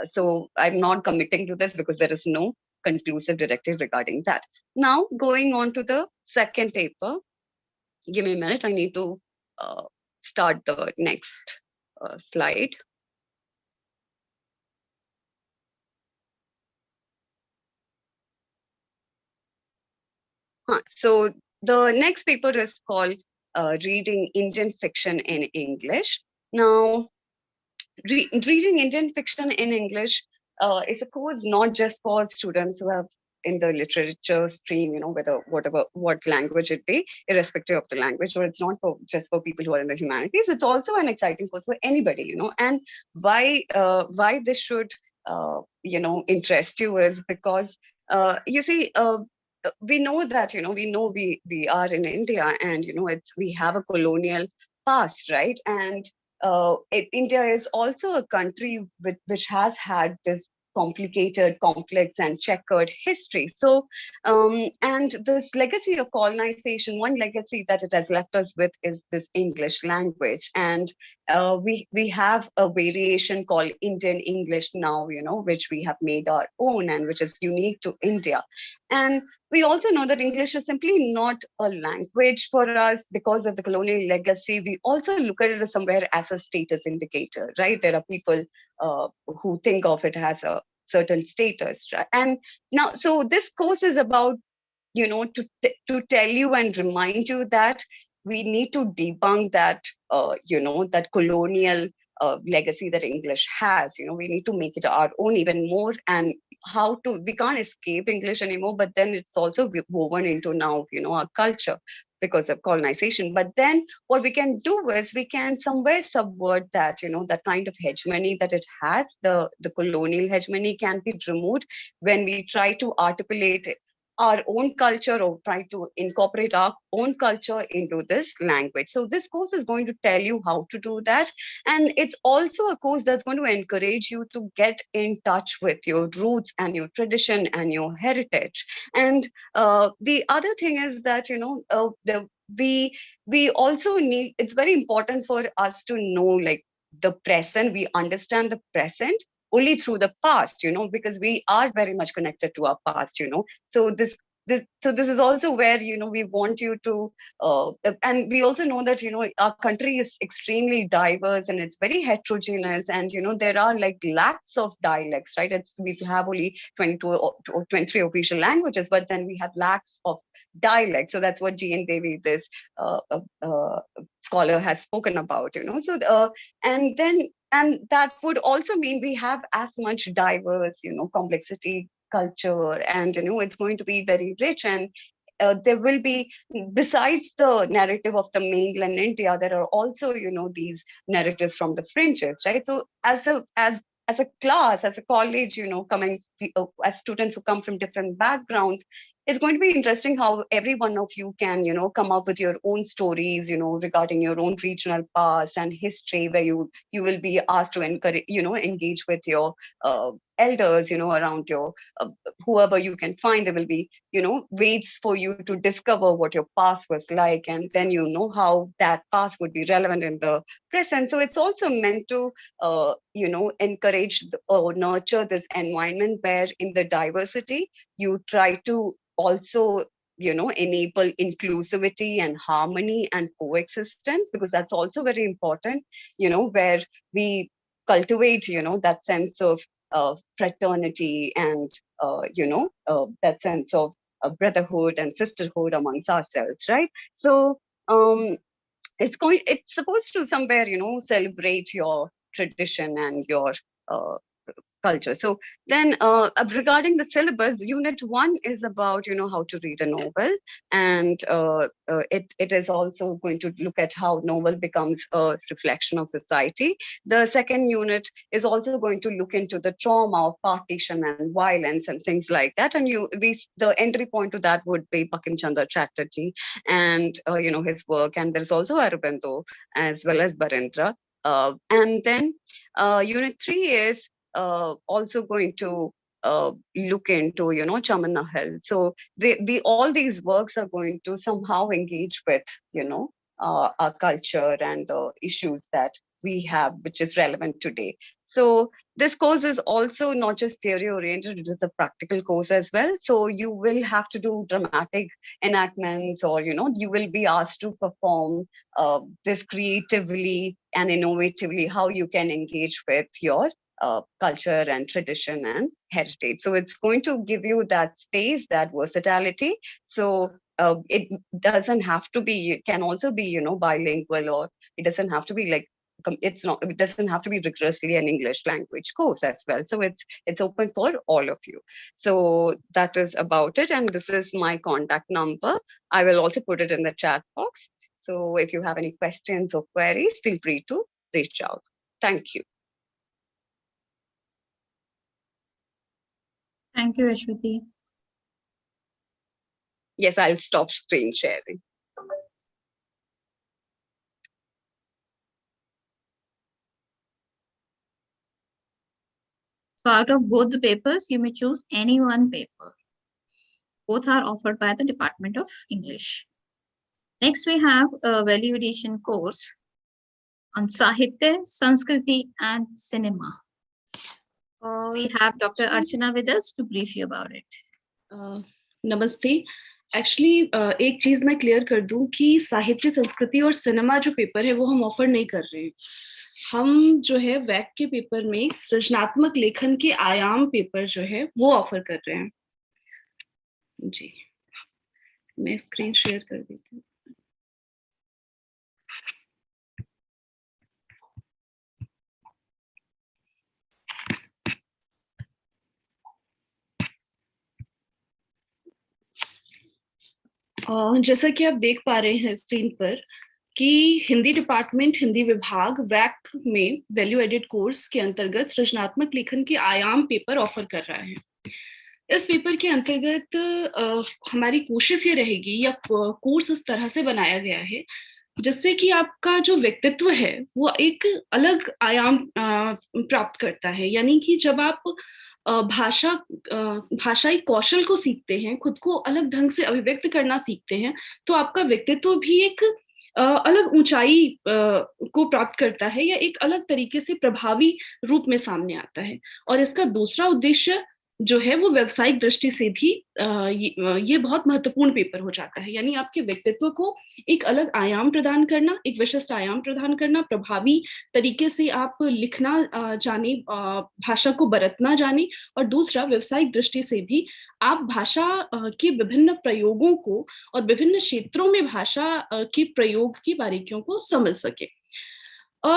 So I'm not committing to this because there is no conclusive directive regarding that. Now, going on to the second paper. Give me a minute. I need to start the next slide. So the next paper is called Reading Indian Fiction in English. Now, reading Indian fiction in English is a course not just for students who have in the literature stream, what language it be, irrespective of the language, or it's not just for people who are in the humanities. It's also an exciting course for anybody, and why this should interest you is because you see, we know that we are in India, and we have a colonial past, right? And India is also a country which has had this complicated, complex, and checkered history. So, and this legacy of colonization, one legacy that it has left us with is this English language. And we have a variation called Indian English now, which we have made our own and which is unique to India. And we also know that English is simply not a language for us because of the colonial legacy. We also look at it as somewhere as a status indicator, right? There are people who think of it as a certain status, right? And now, so this course is about, to tell you and remind you that we need to debunk that, that colonial legacy that English has. We need to make it our own even more. And we can't escape English anymore, but then it's also woven into now, our culture because of colonization. But then what we can do is we can somewhere subvert that, that kind of hegemony that it has. The colonial hegemony can be removed when we try to articulate our own culture or try to incorporate our own culture into this language. So this course is going to tell you how to do that. And it's also a course that's going to encourage you to get in touch with your roots and your tradition and your heritage. And the other thing is that, we also need, it's very important for us to know like the present. We understand the present only through the past, because we are very much connected to our past, So this is also where, we want you to, and we also know that, our country is extremely diverse and it's very heterogeneous. And, there are like lakhs of dialects, right? We have only 22 or 23 official languages, but then we have lakhs of dialects. So that's what G.N. Devi, this scholar, has spoken about, So, and that would also mean we have as much diverse, complexity, culture, and, it's going to be very rich. And there will be, besides the narrative of the mainland India, there are also, these narratives from the fringes, right? So as a class, as a college, coming as students who come from different backgrounds, it's going to be interesting how every one of you can, come up with your own stories, regarding your own regional past and history, where you will be asked to encourage, engage with your elders, around your whoever you can find. There will be, ways for you to discover what your past was like, and then how that past would be relevant in the present. So it's also meant to, encourage or nurture this environment where in the diversity you try to also enable inclusivity and harmony and coexistence, because that's also very important, where we cultivate that sense of fraternity and that sense of brotherhood and sisterhood amongst ourselves, right? So it's supposed to somewhere celebrate your tradition and your culture. So then regarding the syllabus, unit 1 is about how to read a novel, and it is also going to look at how novel becomes a reflection of society. The second unit is also going to look into the trauma of partition and violence and things like that, and the entry point to that would be Bankim Chandra Chatterjee and his work, and there's also Aurobindo as well as Barendra. And then unit 3 is also going to look into, Chaman Nahal. So all these works are going to somehow engage with, our culture and the issues that we have, which is relevant today. So this course is also not just theory oriented, it is a practical course as well. So you will have to do dramatic enactments, or, you will be asked to perform this creatively and innovatively, how you can engage with your culture and tradition and heritage. So it's going to give you that space, that versatility. So it doesn't have to be, it can also be, bilingual, or it doesn't have to be like, it doesn't have to be rigorously an English language course as well. So it's open for all of you. So that is about it. And this is my contact number. I will also put it in the chat box. So if you have any questions or queries, feel free to reach out. Thank you. Thank you, Ashwati. Yes, I'll stop screen sharing. So out of both the papers, you may choose any one paper. Both are offered by the Department of English. Next, we have a value addition course on Sahitya, Sanskriti, and Cinema. We have Dr. Archana with us to brief you about it. नमस्ते actually एक चीज मैं clear कर दूं कि साहित्य संस्कृति और सिनेमा जो पेपर है वो हम ऑफर नहीं कर रहे हैं. हम जो है वैक के पेपर में सृजनात्मक लेखन के आयाम पेपर जो है वो ऑफर कर रहे हैं. जी मैं स्क्रीन शेयर कर देती हूँ. जैसा कि आप देख पा रहे हैं स्क्रीन पर कि हिंदी डिपार्टमेंट हिंदी विभाग वैक में वैल्यू एडेड कोर्स के अंतर्गत सृजनात्मक लेखन के आयाम पेपर ऑफर कर रहा है. इस पेपर के अंतर्गत हमारी कोशिश ये रहेगी या कोर्स इस तरह से बनाया गया है जिससे कि आपका जो व्यक्तित्व है वो एक अलग आयाम प्राप्त करता है. यानी कि जब आप भाषाई कौशल को सीखते हैं, खुद को अलग ढंग से अभिव्यक्त करना सीखते हैं, तो आपका व्यक्तित्व भी एक अलग ऊंचाई को प्राप्त करता है या एक अलग तरीके से प्रभावी रूप में सामने आता है. और इसका दूसरा उद्देश्य जो है वो व्यावसायिक दृष्टि से भी ये बहुत महत्वपूर्ण पेपर हो जाता है. यानी आपके व्यक्तित्व को एक अलग आयाम प्रदान करना, एक विशिष्ट आयाम प्रदान करना, प्रभावी तरीके से आप लिखना जाने, भाषा को बरतना जाने, और दूसरा व्यावसायिक दृष्टि से भी आप भाषा के विभिन्न प्रयोगों को और विभिन्न क्षेत्रों में भाषा के प्रयोग की बारीकियों को समझ सके.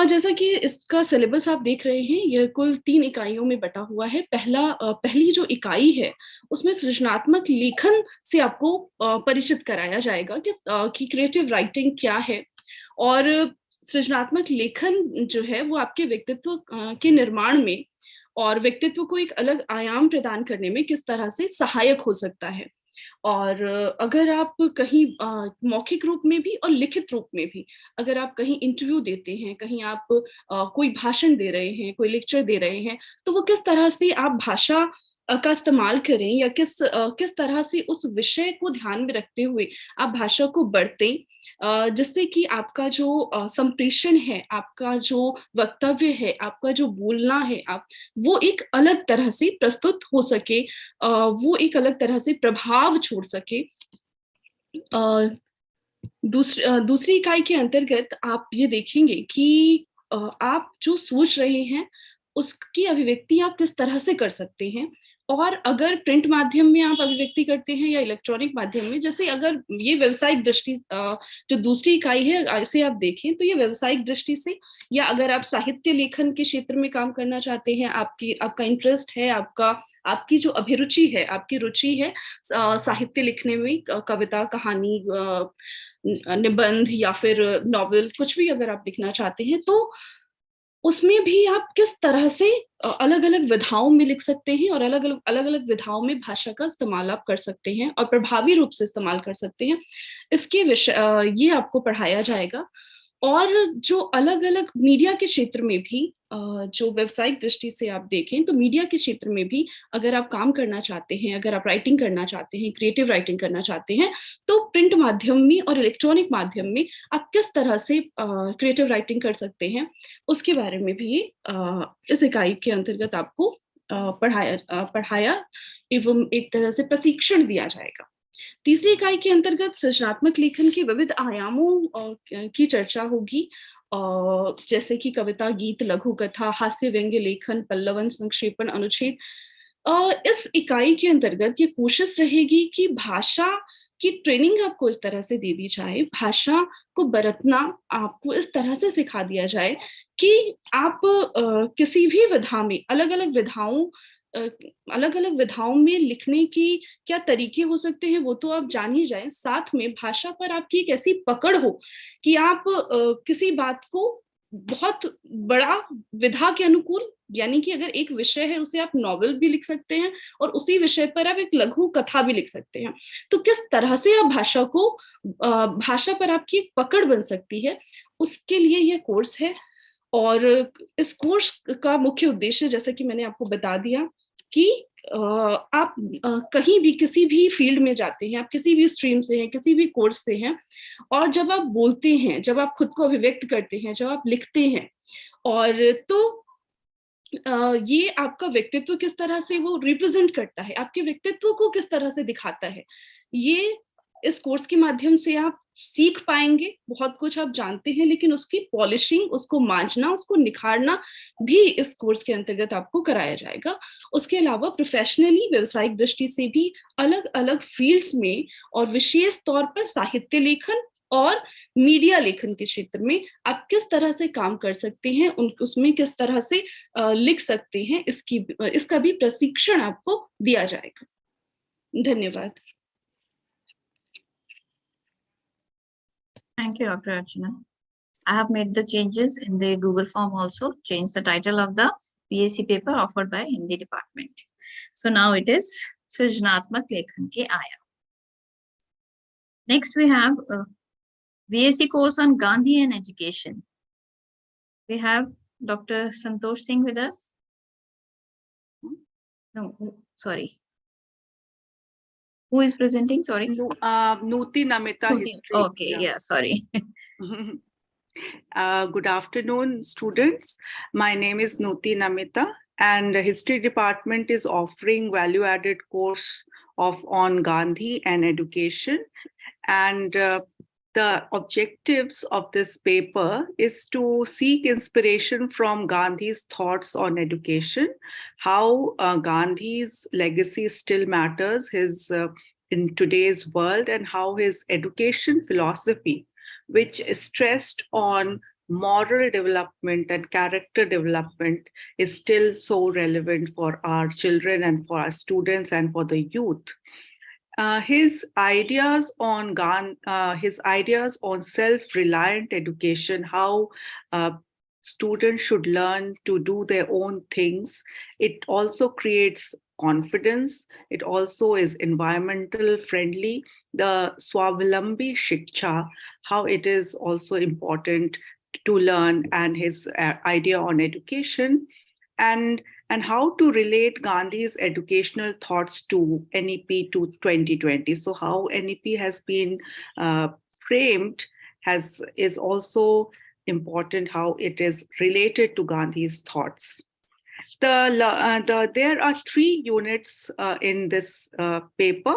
जैसा कि इसका सिलेबस आप देख रहे हैं, यह कुल 3 इकाइयों में बटा हुआ है. पहली जो इकाई है उसमें सृजनात्मक लेखन से आपको परिचित कराया जाएगा कि क्रिएटिव राइटिंग क्या है, और सृजनात्मक लेखन जो है वो आपके व्यक्तित्व के निर्माण में और व्यक्तित्व को एक अलग आयाम प्रदान करने में किस तरह से सहायक हो सकता है. और अगर आप कहीं मौखिक रूप में भी और लिखित रूप में भी अगर आप कहीं इंटरव्यू देते हैं, कहीं आप कोई भाषण दे रहे हैं, कोई लेक्चर दे रहे हैं, तो वो किस तरह से आप भाषा का इस्तेमाल करें या किस तरह से उस विषय को ध्यान में रखते हुए आप भाषा को बरतें, जिससे कि आपका जो संप्रेषण है, आपका जो वक्तव्य है, आपका जो बोलना है, वो एक अलग तरह से प्रस्तुत हो सके, वो एक अलग तरह से प्रभाव छोड़ सके. दूसरी इकाई के अंतर्गत आप ये देखेंगे कि आप जो सोच रहे हैं उसकी अभिव्यक्ति आप किस तरह से कर सकते हैं. और अगर प्रिंट माध्यम में आप अभिव्यक्ति करते हैं या इलेक्ट्रॉनिक माध्यम में, जैसे अगर ये व्यावसायिक दृष्टि जो दूसरी इकाई है इसे आप देखें तो ये व्यावसायिक दृष्टि से, या अगर आप साहित्य लेखन के क्षेत्र में काम करना चाहते हैं, आपका इंटरेस्ट है, आपकी जो अभिरुचि है, आपकी रुचि है साहित्य लिखने में, कविता, कहानी, निबंध या फिर नॉवेल, कुछ भी अगर आप लिखना चाहते हैं, तो उसमें भी आप किस तरह से अलग अलग विधाओं में लिख सकते हैं और अलग अलग विधाओं में भाषा का इस्तेमाल आप कर सकते हैं और प्रभावी रूप से इस्तेमाल कर सकते हैं, इसके विषय ये आपको पढ़ाया जाएगा. और जो अलग अलग मीडिया के क्षेत्र में भी, जो व्यावसायिक दृष्टि से आप देखें तो मीडिया के क्षेत्र में भी अगर आप काम करना चाहते हैं, अगर आप राइटिंग करना चाहते हैं, क्रिएटिव राइटिंग करना चाहते हैं, तो प्रिंट माध्यम में और इलेक्ट्रॉनिक माध्यम में आप किस तरह से क्रिएटिव राइटिंग कर सकते हैं, उसके बारे में भी इस इकाई के अंतर्गत आपको पढ़ाया एवं एक तरह से प्रशिक्षण दिया जाएगा. तीसरी इकाई के अंतर्गत सृजनात्मक लेखन के विविध आयामों की चर्चा होगी, जैसे कि कविता, गीत, लघु कथा, हास्य व्यंग्य लेखन, पल्लवन, संक्षेपण, अनुच्छेद. इस इकाई के अंतर्गत ये कोशिश रहेगी कि भाषा की ट्रेनिंग आपको इस तरह से दे दी जाए, भाषा को बरतना आपको इस तरह से सिखा दिया जाए कि आप किसी भी विधा में अलग अलग विधाओं में लिखने की क्या तरीके हो सकते हैं वो तो आप जान ही जाएं, साथ में भाषा पर आपकी एक ऐसी पकड़ हो कि आप किसी बात को बहुत बड़ा विधा के अनुकूल, यानी कि अगर एक विषय है उसे आप नॉवेल भी लिख सकते हैं और उसी विषय पर आप एक लघु कथा भी लिख सकते हैं, तो किस तरह से आप भाषा पर आपकी एक पकड़ बन सकती है, उसके लिए यह कोर्स है. और इस कोर्स का मुख्य उद्देश्य, जैसा कि मैंने आपको बता दिया, कि आप कहीं भी किसी भी फील्ड में जाते हैं, आप किसी भी स्ट्रीम से हैं, किसी भी कोर्स से हैं, और जब आप बोलते हैं, जब आप खुद को अभिव्यक्त करते हैं, जब आप लिखते हैं, और तो ये आपका व्यक्तित्व किस तरह से वो रिप्रेजेंट करता है, आपके व्यक्तित्व को किस तरह से दिखाता है, ये इस कोर्स के माध्यम से आप सीख पाएंगे। बहुत कुछ आप जानते हैं, लेकिन उसकी पॉलिशिंग, उसको मांझना, उसको निखारना भी इस कोर्स के अंतर्गत आपको कराया जाएगा। उसके अलावा प्रोफेशनली, व्यवसायिक दृष्टि से भी अलग अलग फील्ड्स में, और विशेष तौर पर साहित्य लेखन और मीडिया लेखन के क्षेत्र में आप किस तरह से काम कर सकते हैं, उसमें किस तरह से लिख सकते हैं, इसका भी प्रशिक्षण आपको दिया जाएगा। धन्यवाद। Thank you, Dr. Archana. I have made the changes in the Google form also, changed the title of the VAC paper offered by Hindi department. So now it is Srijnatmak Lekhan ke Aya. Next we have a VAC course on Gandhi and education. We have Dr. Santosh Singh with us. No, sorry. Who is presenting? Sorry. Nuti Namita Nuti. History. Okay, yeah, sorry. Good afternoon, students. My name is Nuti Namita, and the History Department is offering value-added course on Gandhi and education. And the objectives of this paper is to seek inspiration from Gandhi's thoughts on education, how Gandhi's legacy still matters in today's world, and how his education philosophy, which is stressed on moral development and character development, is still so relevant for our children and for our students and for the youth. His ideas on self-reliant education, how students should learn to do their own things. It also creates confidence. It also is environmental friendly. The Swavilambi Shiksha, how it is also important to learn, and his idea on education, and how to relate Gandhi's educational thoughts to NEP to 2020. So how NEP has been framed is also important, how it is related to Gandhi's thoughts. There are 3 units in this paper.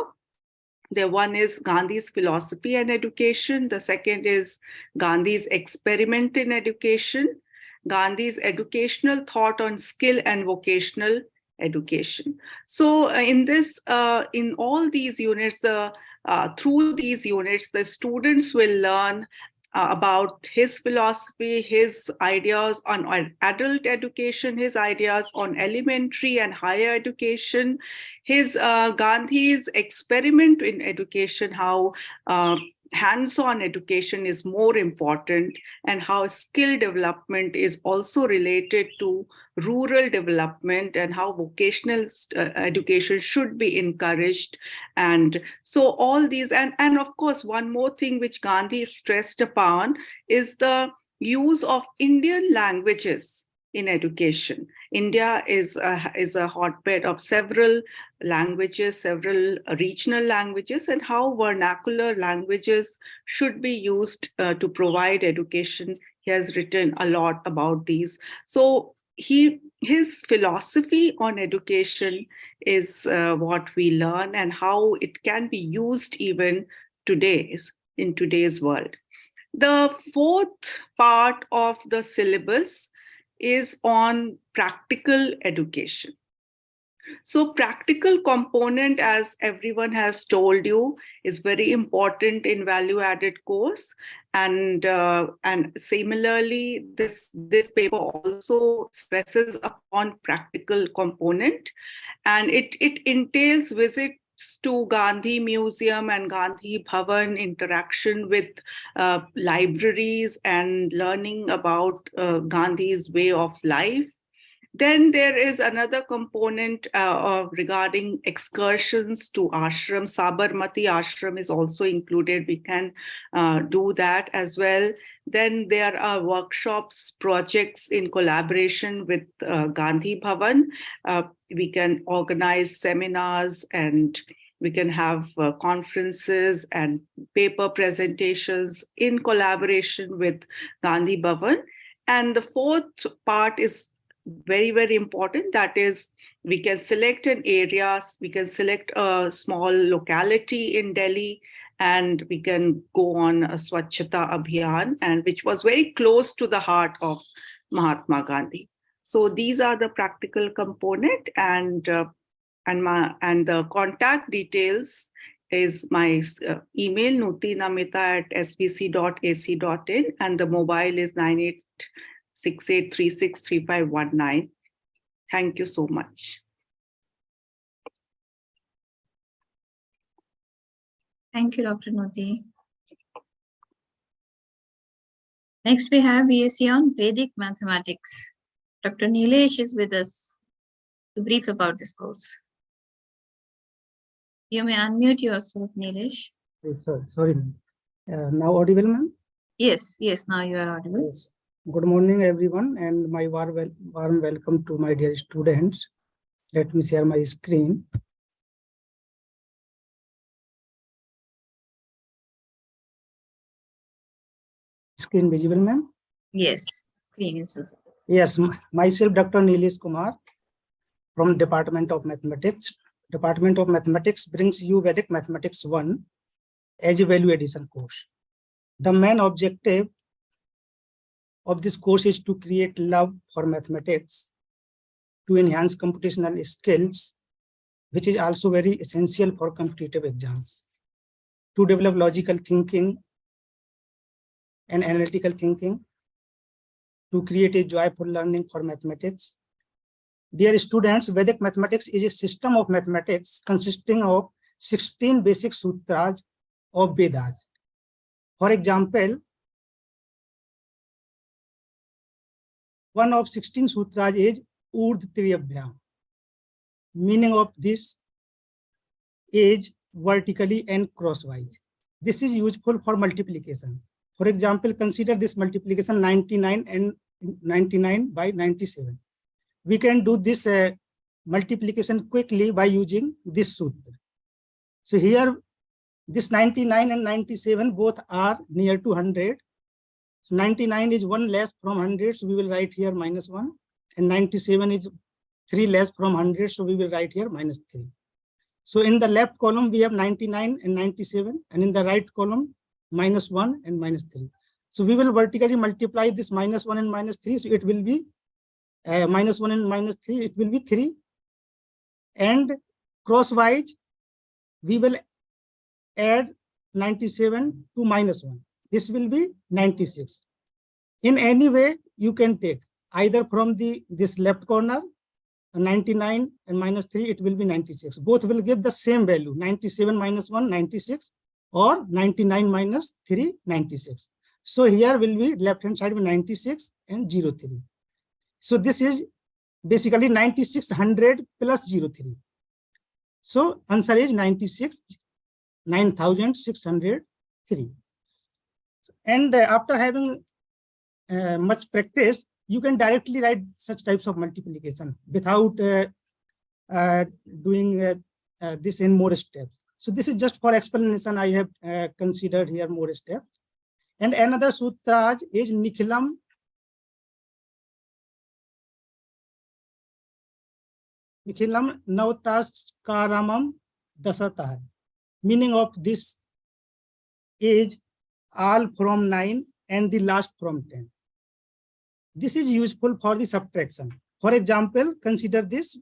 The one is Gandhi's philosophy and education. The second is Gandhi's experiment in education. Gandhi's educational thought on skill and vocational education. So in all these units, through these units, the students will learn about his philosophy, his ideas on adult education, his ideas on elementary and higher education, his Gandhi's experiment in education, how hands-on education is more important, and how skill development is also related to rural development, and how vocational education should be encouraged. And so all these, and of course, one more thing which Gandhi stressed upon is the use of Indian languages in education. India is a hotbed of several languages, several regional languages, and how vernacular languages should be used to provide education. He has written a lot about these. So his philosophy on education is what we learn, and how it can be used even in today's world. The 4th part of the syllabus is on practical education. So practical component, as everyone has told you, is very important in value-added course. And similarly, this paper also stresses upon practical component, and it entails visits to Gandhi Museum and Gandhi Bhavan, interaction with libraries, and learning about Gandhi's way of life. Then there is another component regarding excursions to ashram. Sabarmati ashram is also included. We can do that as well. Then there are workshops, projects in collaboration with Gandhi Bhavan. We can organize seminars and we can have conferences and paper presentations in collaboration with Gandhi Bhavan. And the fourth part is very, very important. That is, we can select an area, we can select a small locality in Delhi, and we can go on a Swachhata Abhiyan, and which was very close to the heart of Mahatma Gandhi. So these are the practical component, and the contact details is my email nutinamita@svc.ac.in, and the mobile is 9868363519. Thank you so much. Thank you, Dr. Nuti. Next, we have VAC on Vedic Mathematics. Dr. Nilesh is with us to brief about this course. You may unmute yourself, Nilesh. Yes, sir. Sorry, ma'am. Now audible, ma'am? Yes, now you are audible. Yes. Good morning, everyone, and my warm welcome to my dear students. Let me share my screen. Screen visible, ma'am? Yes, screen is visible. Yes, myself, Dr. Nilesh Kumar from Department of Mathematics. Department of Mathematics brings you Vedic Mathematics 1 as a value addition course. The main objective of this course is to create love for mathematics, to enhance computational skills, which is also very essential for competitive exams, to develop logical thinking and analytical thinking, to create a joyful learning for mathematics. Dear students, Vedic mathematics is a system of mathematics consisting of 16 basic sutras of Vedas. For example, one of 16 sutras is Urdh Triyabhyam. Meaning of this is vertically and crosswise. This is useful for multiplication. For example, consider this multiplication 99 by 97. We can do this multiplication quickly by using this sutra. So here, this 99 and 97 both are near to 100. So 99 is 1 less from 100, so we will write here -1. And 97 is 3 less from 100, so we will write here -3. So in the left column, we have 99 and 97, and in the right column, -1 and -3. So we will vertically multiply this -1 and -3, so it will be -1 and -3, it will be 3. And crosswise, we will add 97 to -1. This will be 96. In any way, you can take either from this left corner, 99 and -3, it will be 96. Both will give the same value, 97 -1, 96, or 99 -3, 96. So here will be left-hand side with 96 and 03. So this is basically 9600 plus 03. So answer is 9603. And after having much practice, you can directly write such types of multiplication without doing this in more steps. So this is just for explanation. I have considered here more steps. And another sutra is Nikhilam Navtaskaramam Dasatah. Meaning of this is all from 9 and the last from 10. This is useful for the subtraction. For example, consider this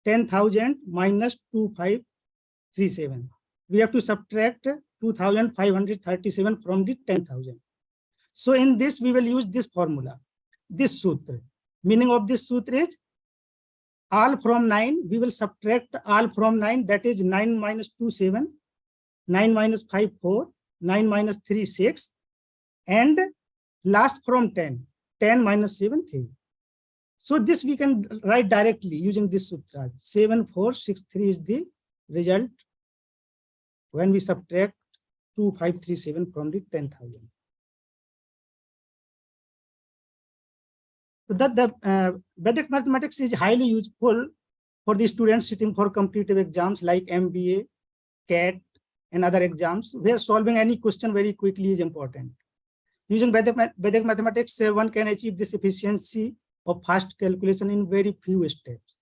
10,000 minus 2537. We have to subtract 2,537 from the 10,000. So in this, we will use this formula, this sutra. Meaning of this sutra is all from 9, we will subtract all from 9, that is 9 minus 2, 7, 9 minus 5, 4, 9 minus 3, 6, and last from 10, 10 minus 7, 3. So this we can write directly using this sutra. 7463 is the result when we subtract 2537 from the 10,000. So that the Vedic mathematics is highly useful for the students sitting for competitive exams like MBA, CAT, and other exams, where solving any question very quickly is important. Using Vedic mathematics, one can achieve this efficiency of fast calculation in very few steps.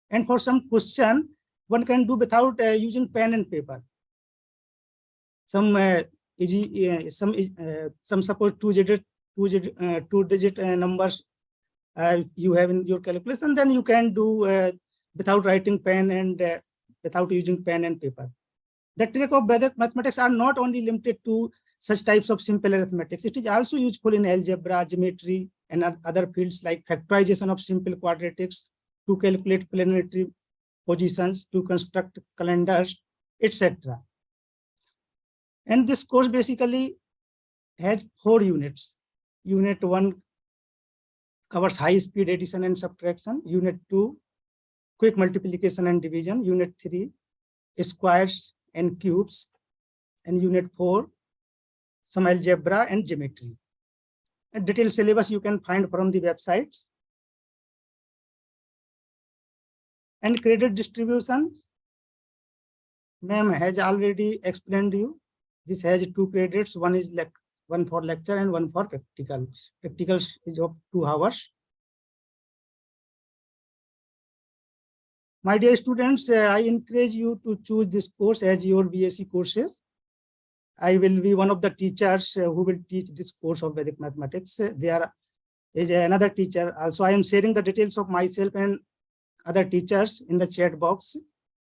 And for some question, one can do without using pen and paper. Some suppose two-digit numbers you have in your calculation, then you can do without writing pen and without using pen and paper. The trick of Vedic mathematics are not only limited to such types of simple arithmetics. It is also useful in algebra, geometry, and other fields like factorization of simple quadratics, to calculate planetary positions, to construct calendars, etc. And this course basically has 4 units. Unit 1 covers high-speed addition and subtraction. Unit 2, quick multiplication and division. Unit 3, squares and cubes. And Unit 4, some algebra and geometry. A detailed syllabus you can find from the websites. And credit distribution, ma'am has already explained you. This has 2 credits. One is one for lecture and one for practical. Practical is of 2 hours. My dear students, I encourage you to choose this course as your BSc courses. I will be one of the teachers who will teach this course of Vedic mathematics. There is another teacher. Also, I am sharing the details of myself and other teachers in the chat box.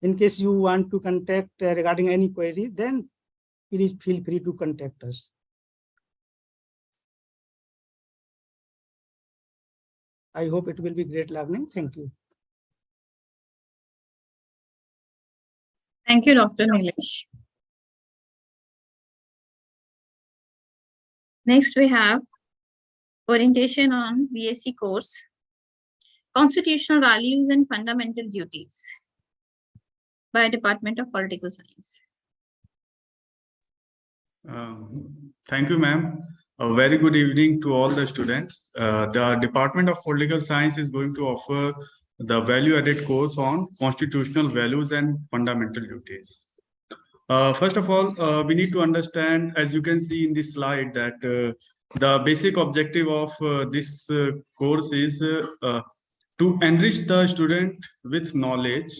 In case you want to contact regarding any query, then please feel free to contact us. I hope it will be great learning. Thank you. Thank you, Dr. Nilesh. Next, we have orientation on VAC course, Constitutional Values and Fundamental Duties by Department of Political Science. Thank you, ma'am. A very good evening to all the students. The Department of Political Science is going to offer the value-added course on constitutional values and fundamental duties. First of all, we need to understand, as you can see in this slide, that the basic objective of this course is to enrich the student with knowledge.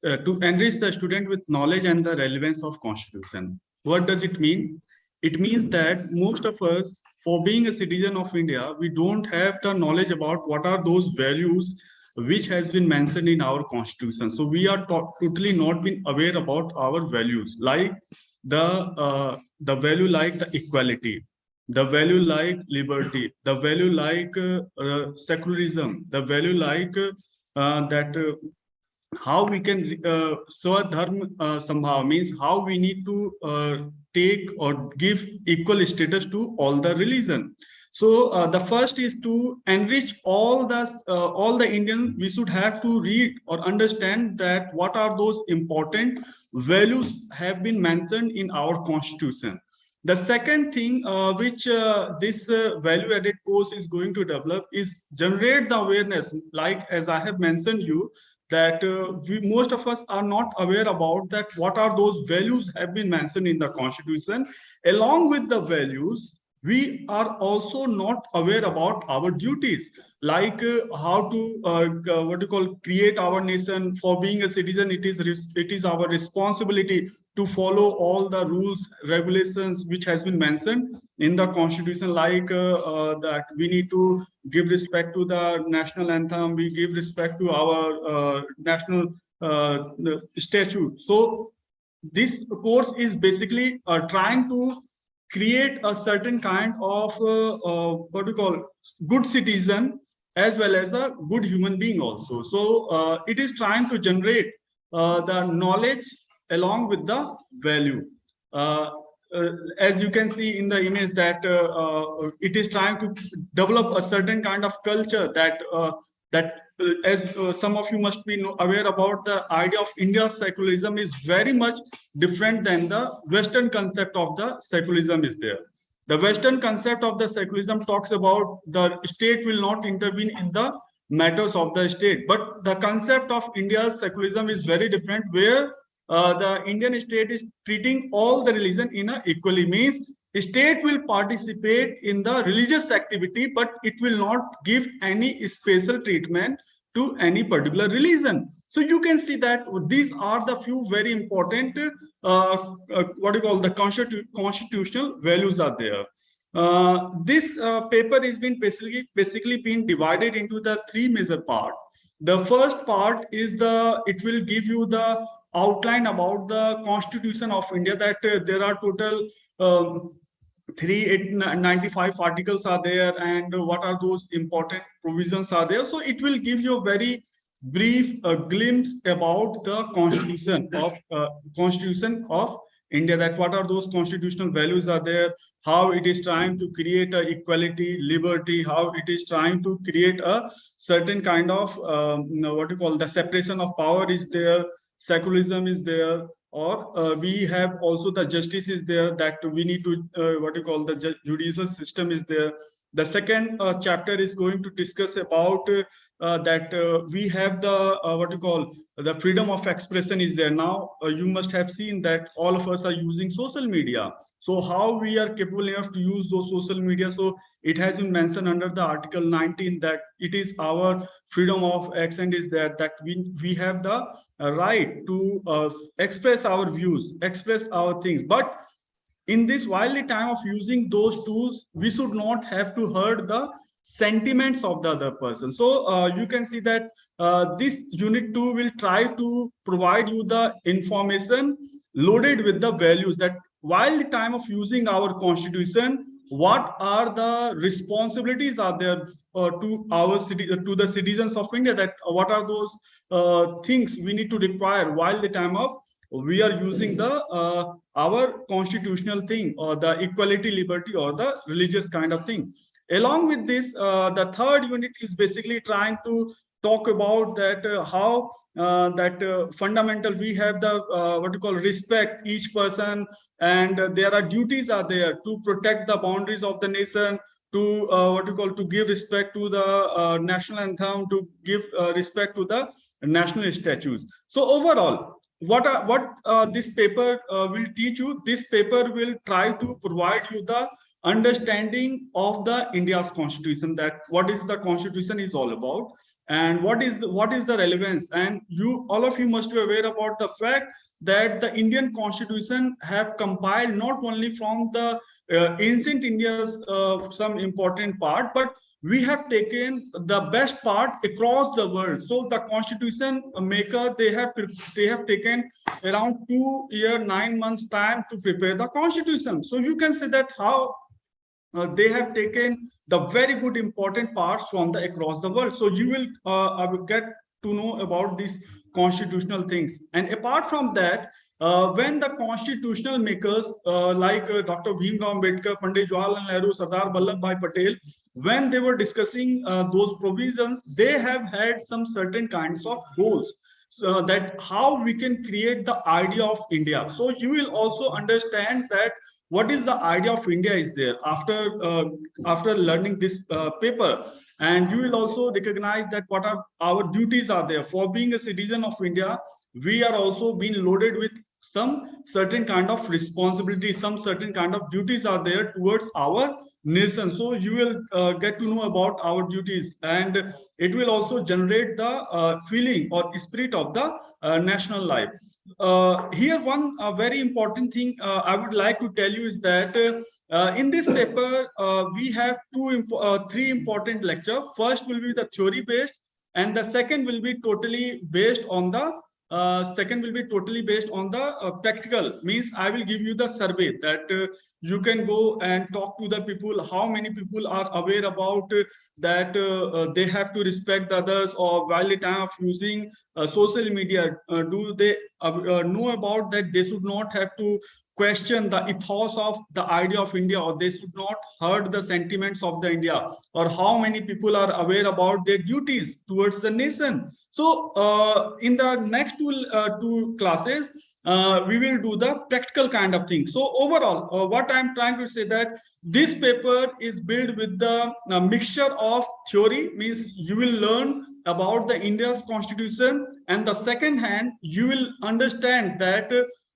To enrich the student with knowledge and the relevance of Constitution. What does it mean? It means that most of us, for being a citizen of India, we don't have the knowledge about what are those values which has been mentioned in our Constitution. So we are totally not been aware about our values, like the value like the equality, the value like liberty, the value like secularism, the value like how we can Swadharma somehow means how we need to take or give equal status to all the religion. So the first is to enrich all the Indians. We should have to read or understand that what are those important values have been mentioned in our Constitution. The second thing which this value-added course is going to develop is generate the awareness, like as I have mentioned you, that most of us are not aware about that what are those values have been mentioned in the Constitution. Along with the values, we are also not aware about our duties, like how to create our nation. For being a citizen, it is our responsibility to follow all the rules, regulations which has been mentioned in the Constitution, like that we need to give respect to the national anthem, we give respect to our national statute. So this course is basically trying to create a certain kind of good citizen as well as a good human being also. So it is trying to generate the knowledge along with the value. as you can see in the image that it is trying to develop a certain kind of culture that as some of you must be aware about, the idea of India's secularism is very much different than the Western concept of the secularism is there. The Western concept of the secularism talks about the state will not intervene in the matters of the state. But the concept of India's secularism is very different, where the Indian state is treating all the religion in a equally, means state will participate in the religious activity, but it will not give any special treatment to any particular religion. So you can see that these are the few very important what you call the constitutional values are there. This paper is been basically been divided into the three major parts. The first part is it will give you the outline about the Constitution of India, that there are total 395 articles are there, and what are those important provisions are there. So it will give you a very brief glimpse about the Constitution of India, that what are those constitutional values are there, how it is trying to create equality, liberty, how it is trying to create a certain kind of what you call the separation of power is there, secularism is there, or we have also the justice is there, that we need to what you call the judicial system is there. The second chapter is going to discuss about that we have the what you call the freedom of expression is there. Now you must have seen that all of us are using social media. So how we are capable enough to use those social media? So it has been mentioned under the Article 19 that it is our freedom of action is there, that we have the right to express our views, express our things. But in this, while the time of using those tools, we should not have to hurt the sentiments of the other person. So you can see that this unit 2 will try to provide you the information loaded with the values, that while the time of using our constitution, what are the responsibilities are there to the citizens of India, that what are those things we need to require while the time of we are using the our constitutional thing, or the equality, liberty, or the religious kind of thing. Along with this, the third unit is basically trying to talk about that how fundamental we have the what you call respect each person, and there are duties are there to protect the boundaries of the nation, to what you call to give respect to the national anthem, to give respect to the national statutes. So overall, what this paper will teach you, this paper will try to provide you the understanding of the India's constitution, that what is the constitution is all about, and what is the relevance. And you, all of you must be aware about the fact that the Indian constitution have compiled not only from the ancient India's some important part, but we have taken the best part across the world. So the constitution maker, they have taken around 2 years 9 months time to prepare the constitution. So you can say that how they have taken the very good important parts from the across the world. So you will get to know about these constitutional things. And apart from that, when the constitutional makers like Dr. Bhimrao Ambedkar, Pandit Jawaharlal Nehru, Sardar Vallabhbhai Patel, when they were discussing those provisions, they have had some certain kinds of goals, that how we can create the idea of India. So you will also understand that what is the idea of India is there after learning this paper. And you will also recognize that what are our duties are there. For being a citizen of India, we are also being loaded with some certain kind of responsibility, some certain kind of duties are there towards our nation. So you will get to know about our duties, and it will also generate the feeling or spirit of the national life. Here one very important thing I would like to tell you is that in this paper we have three important lectures. First will be the theory based, and the second will be totally based on the practical. Means I will give you the survey that you can go and talk to the people, how many people are aware about that they have to respect the others, or while the time of using social media? Do they know about that they should not have to question the ethos of the idea of India, or they should not hurt the sentiments of the India, or how many people are aware about their duties towards the nation? So in the next two classes, we will do the practical kind of thing. So overall, what I'm trying to say that this paper is built with the mixture of theory, means you will learn about the India's constitution, and the second hand you will understand that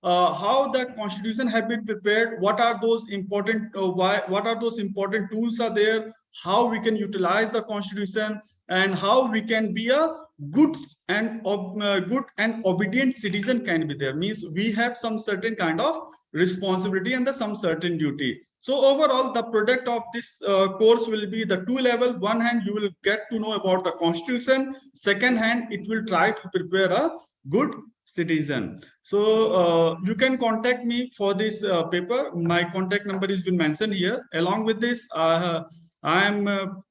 how the constitution have been prepared, what are those important what are those important tools are there, how we can utilize the constitution, and how we can be a good and obedient citizen can be there. Means we have some certain kind of responsibility and some certain duty. So overall, the product of this course will be the two level. One hand, you will get to know about the constitution. Second hand, it will try to prepare a good citizen. So you can contact me for this paper. My contact number has been mentioned here. Along with this, I am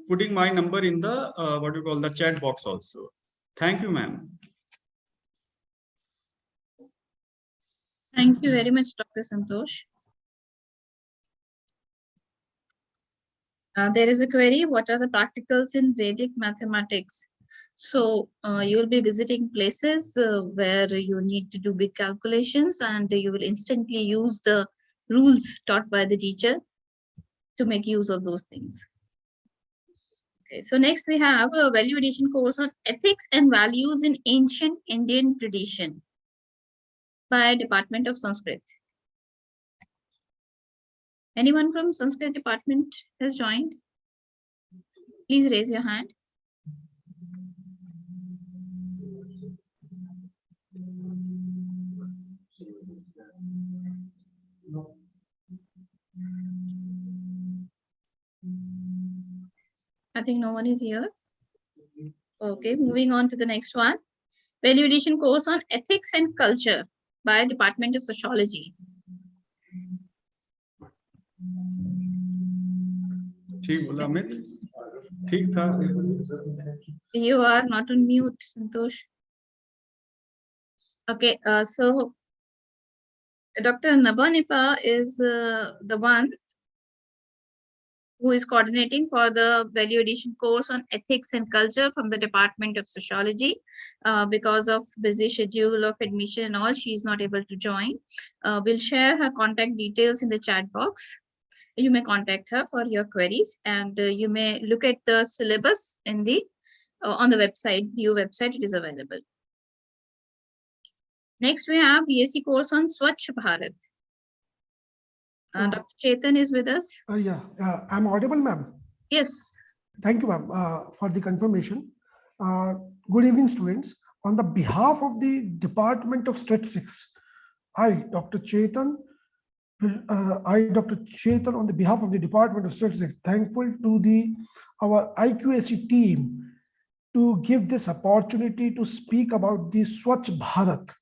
putting my number in the what you call the chat box also. Thank you, ma'am. Thank you very much, Dr. Santosh. There is a query: what are the practicals in Vedic mathematics? So you will be visiting places where you need to do big calculations, and you will instantly use the rules taught by the teacher to make use of those things. Okay, so next we have a value addition course on ethics and values in ancient Indian tradition by Department of Sanskrit. Anyone from Sanskrit department has joined? Please raise your hand. I think no one is here. Okay, moving on to the next one. Value addition course on ethics and culture by Department of Sociology. You are not on mute, Santosh. Okay, so Dr. Nabanipa is the one who is coordinating for the value addition course on ethics and culture from the Department of Sociology. Because of busy schedule of admission and all, she is not able to join. We'll share her contact details in the chat box. You may contact her for your queries, and you may look at the syllabus in the on the website, DU website, it is available. Next, we have BSc course on Swachh Bharat. Dr. Chetan is with us. Yeah, I'm audible, ma'am. Yes. Thank you, ma'am, for the confirmation. Good evening, students. On the behalf of the Department of Statistics, I, Dr. Chetan, on the behalf of the Department of Statistics, thankful to our IQAC team to give this opportunity to speak about the Swachh Bharat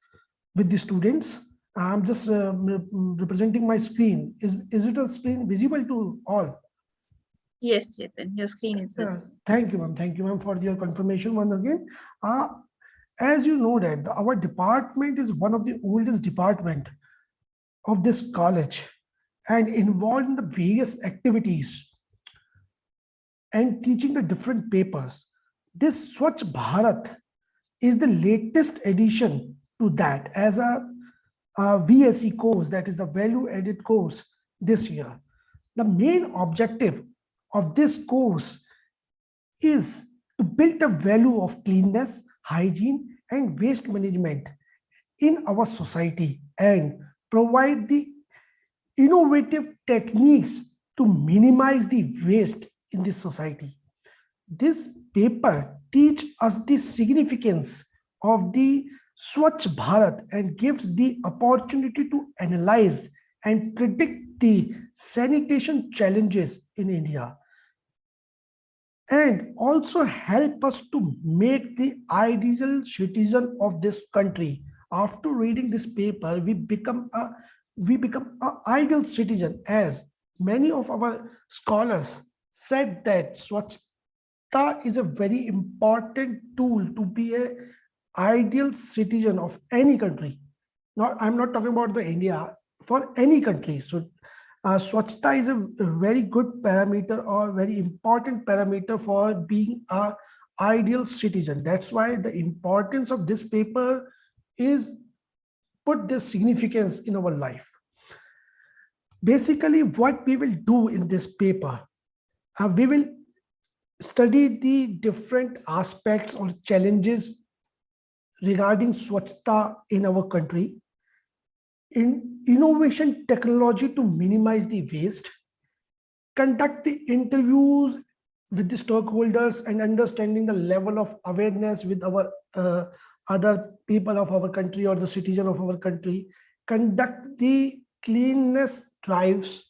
with the students. I'm just representing my screen. Is it a screen visible to all? Yes, Chetan, your screen is visible. Thank you, ma'am. Thank you, ma'am, for your confirmation once again. As you know that our department is one of the oldest department of this college and involved in the various activities and teaching the different papers. This Swachh Bharat is the latest addition to that as a VSc course, that is the value added course this year. The main objective of this course is to build a value of cleanliness, hygiene, and waste management in our society and provide the innovative techniques to minimize the waste in this society. This paper teaches us the significance of the Swachh Bharat and gives the opportunity to analyze and predict the sanitation challenges in India, and also help us to make the ideal citizen of this country. After reading this paper, we become an ideal citizen, as many of our scholars said that Swachhta is a very important tool to be a ideal citizen of any country. I'm not talking about the India, for any country. So Swachhta is a very good parameter or very important parameter for being a ideal citizen. That's why the importance of this paper is put this significance in our life. Basically, what we will do in this paper, we will study the different aspects or challenges regarding Swachhta in our country, in innovation technology to minimize the waste, conduct the interviews with the stakeholders and understanding the level of awareness with our other people of our country or the citizen of our country, conduct the cleanliness drives.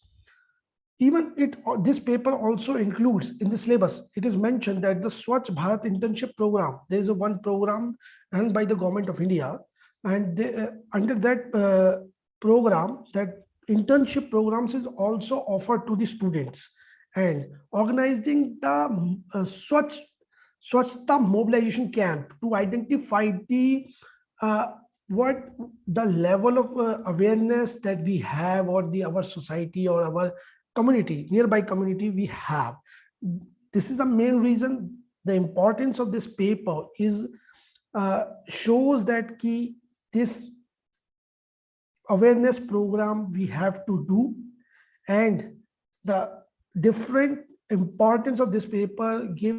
Even this paper also includes in the syllabus, it is mentioned that the Swachh Bharat internship program, there is one program run by the government of India, and under that program, that internship programs is also offered to the students, and organizing the Swachhta mobilization camp to identify the what the level of awareness that we have, or our society or our community, nearby community we have. This is the main reason the importance of this paper is shows that this awareness program we have to do, and the different importance of this paper give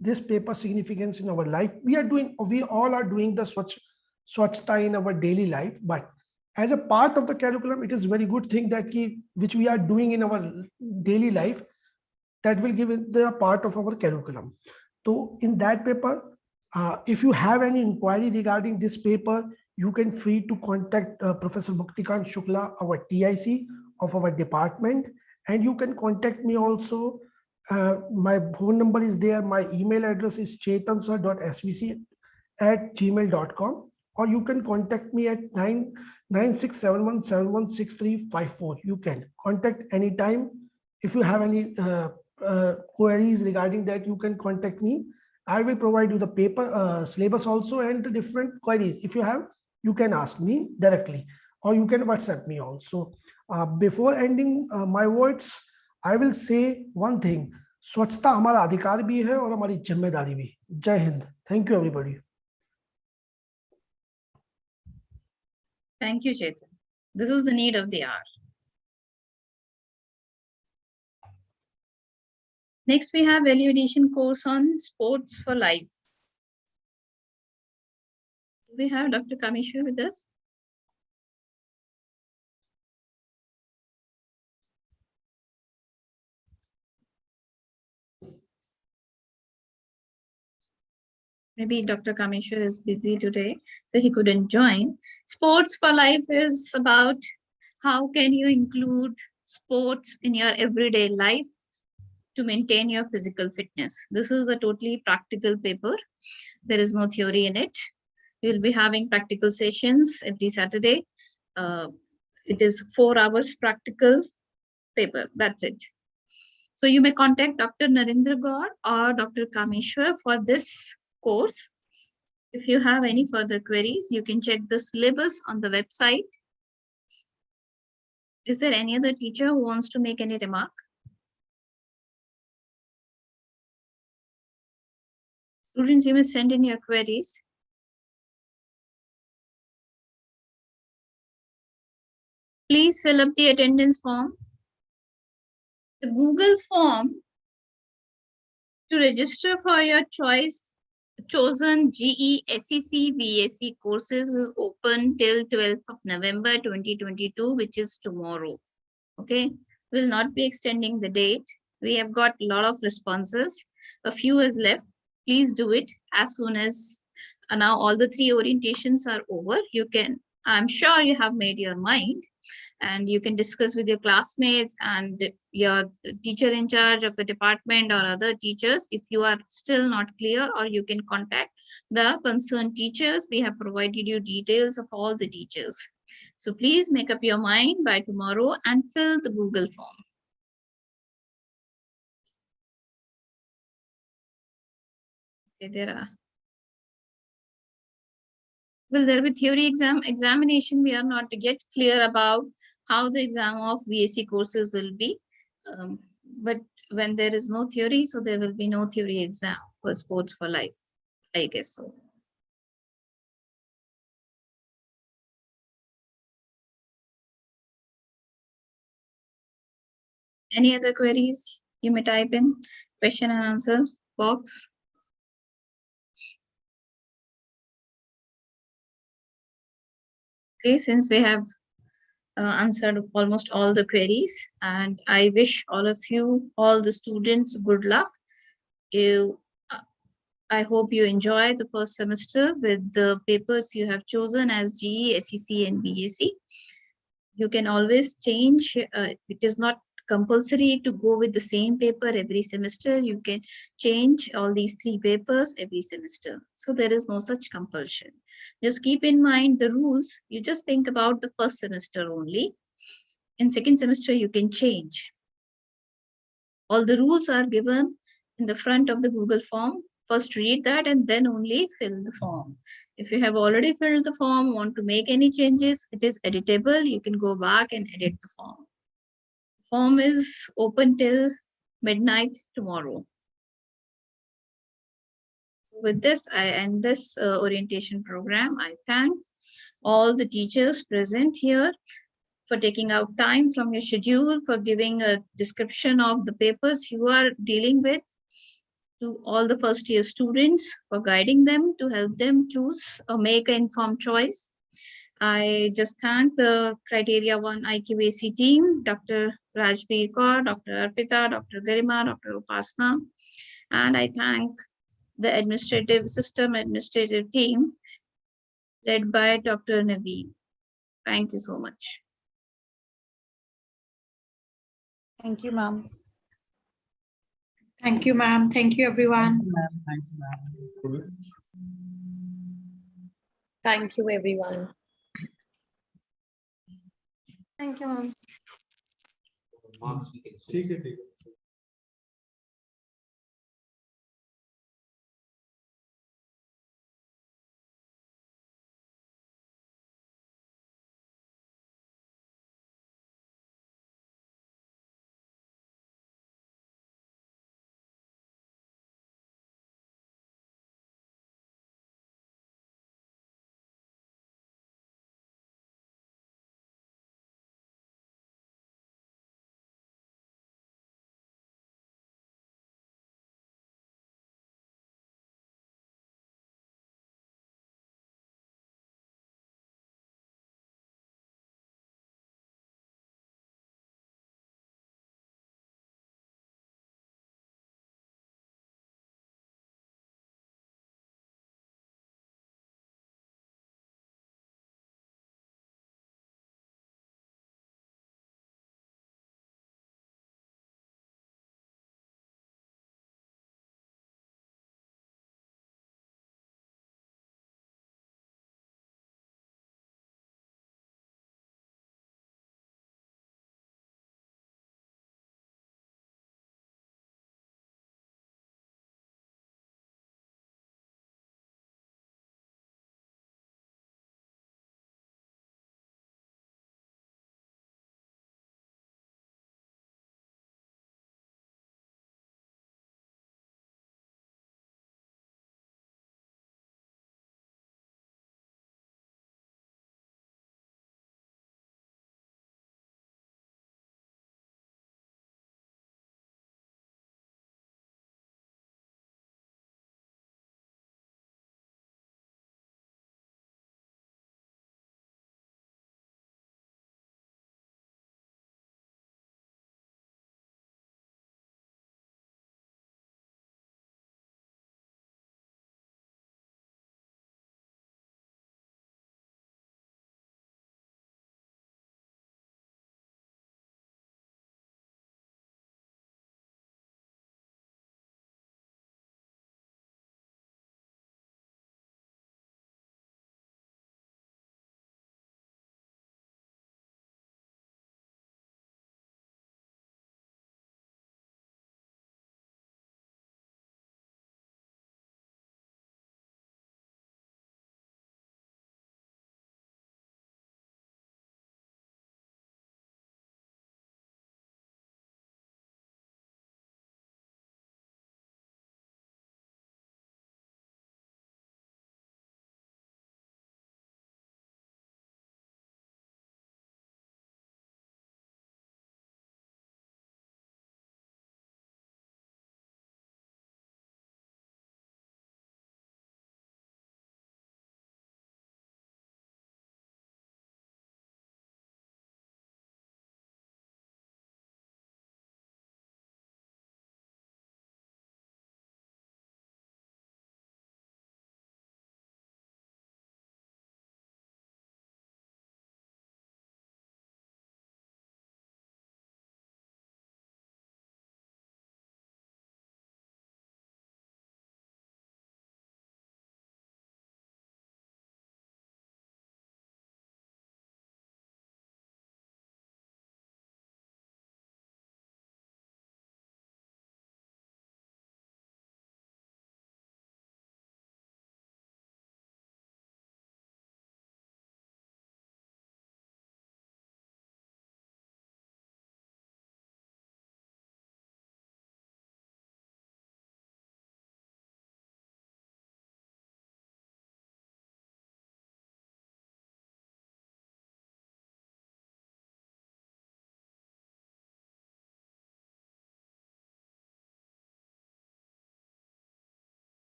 this paper significance in our life. We all are doing the Swachhta in our daily life, but as a part of the curriculum, it is very good thing that which we are doing in our daily life, that will give it the part of our curriculum. So in that paper, if you have any inquiry regarding this paper, you can free to contact Professor Bhaktikant Shukla, our TIC of our department, and you can contact me also. My phone number is there. My email address is chetansir.svc@gmail.com, or you can contact me at 9671716354. You can contact anytime. If you have any queries regarding that, you can contact me. I will provide you the paper syllabus also and the different queries. If you have, you can ask me directly, or you can WhatsApp me also. Before ending my words, I will say one thing. स्वच्छता हमारा अधिकार भी है और हमारी जिम्मेदारी भी. जय Hind. Thank you everybody. Thank you, Chetan. This is the need of the hour. Next, we have value addition course on sports for life. We have Dr. Kameshwar with us. Maybe Dr. Kameshwar is busy today, so he couldn't join. Sports for life is about how can you include sports in your everyday life to maintain your physical fitness. This is a totally practical paper. There is no theory in it. We'll be having practical sessions every Saturday. It is 4 hours practical paper. That's it. So you may contact Dr. Narendra Gaur or Dr. Kameshwar for this course. If you have any further queries, you can check the syllabus on the website. Is there any other teacher who wants to make any remark? Students, you may send in your queries. Please fill up the attendance form. The Google form to register for your chosen GE, SEC, VAC courses is open till 12th of November 2022, which is tomorrow. Okay, we'll not be extending the date. We have got a lot of responses. A few is left. Please do it as soon as now all the 3 orientations are over. You can, I'm sure you have made your mind, and you can discuss with your classmates and your teacher in charge of the department or other teachers if you are still not clear, or you can contact the concerned teachers. We have provided you details of all the teachers. So please make up your mind by tomorrow and fill the Google form. Okay, there are. Will there be theory examination? We are not yet clear about how the exam of VAC courses will be. But when there is no theory, so there will be no theory exam for sports for life, I guess so. Any other queries? You may type in question and answer box. Okay, since we have answered almost all the queries, and I wish all of you, all the students, good luck. I hope you enjoy the first semester with the papers you have chosen as GE, SEC, and BAC. You can always change. It is not compulsory to go with the same paper every semester. You can change all these 3 papers every semester. So there is no such compulsion. Just keep in mind the rules. You just think about the first semester only. In second semester, you can change. All the rules are given in the front of the Google form. First read that and then only fill the form. If you have already filled the form, want to make any changes, it is editable. You can go back and edit the form. Form is open till midnight tomorrow. So with this, I end this orientation program. I thank all the teachers present here for taking out time from your schedule, for giving a description of the papers you are dealing with, to all the first year students for guiding them to help them choose or make an informed choice. I just thank the Criteria 1 IQAC team, Dr. Rajbir Kaur, Dr. Arpita, Dr. Garima, Dr. Upasna, and I thank the administrative team led by Dr. Naveen. Thank you so much. Thank you, ma'am. Thank you, ma'am. Thank you, everyone. Thank you, everyone. Thank you, ma'am. ठीक है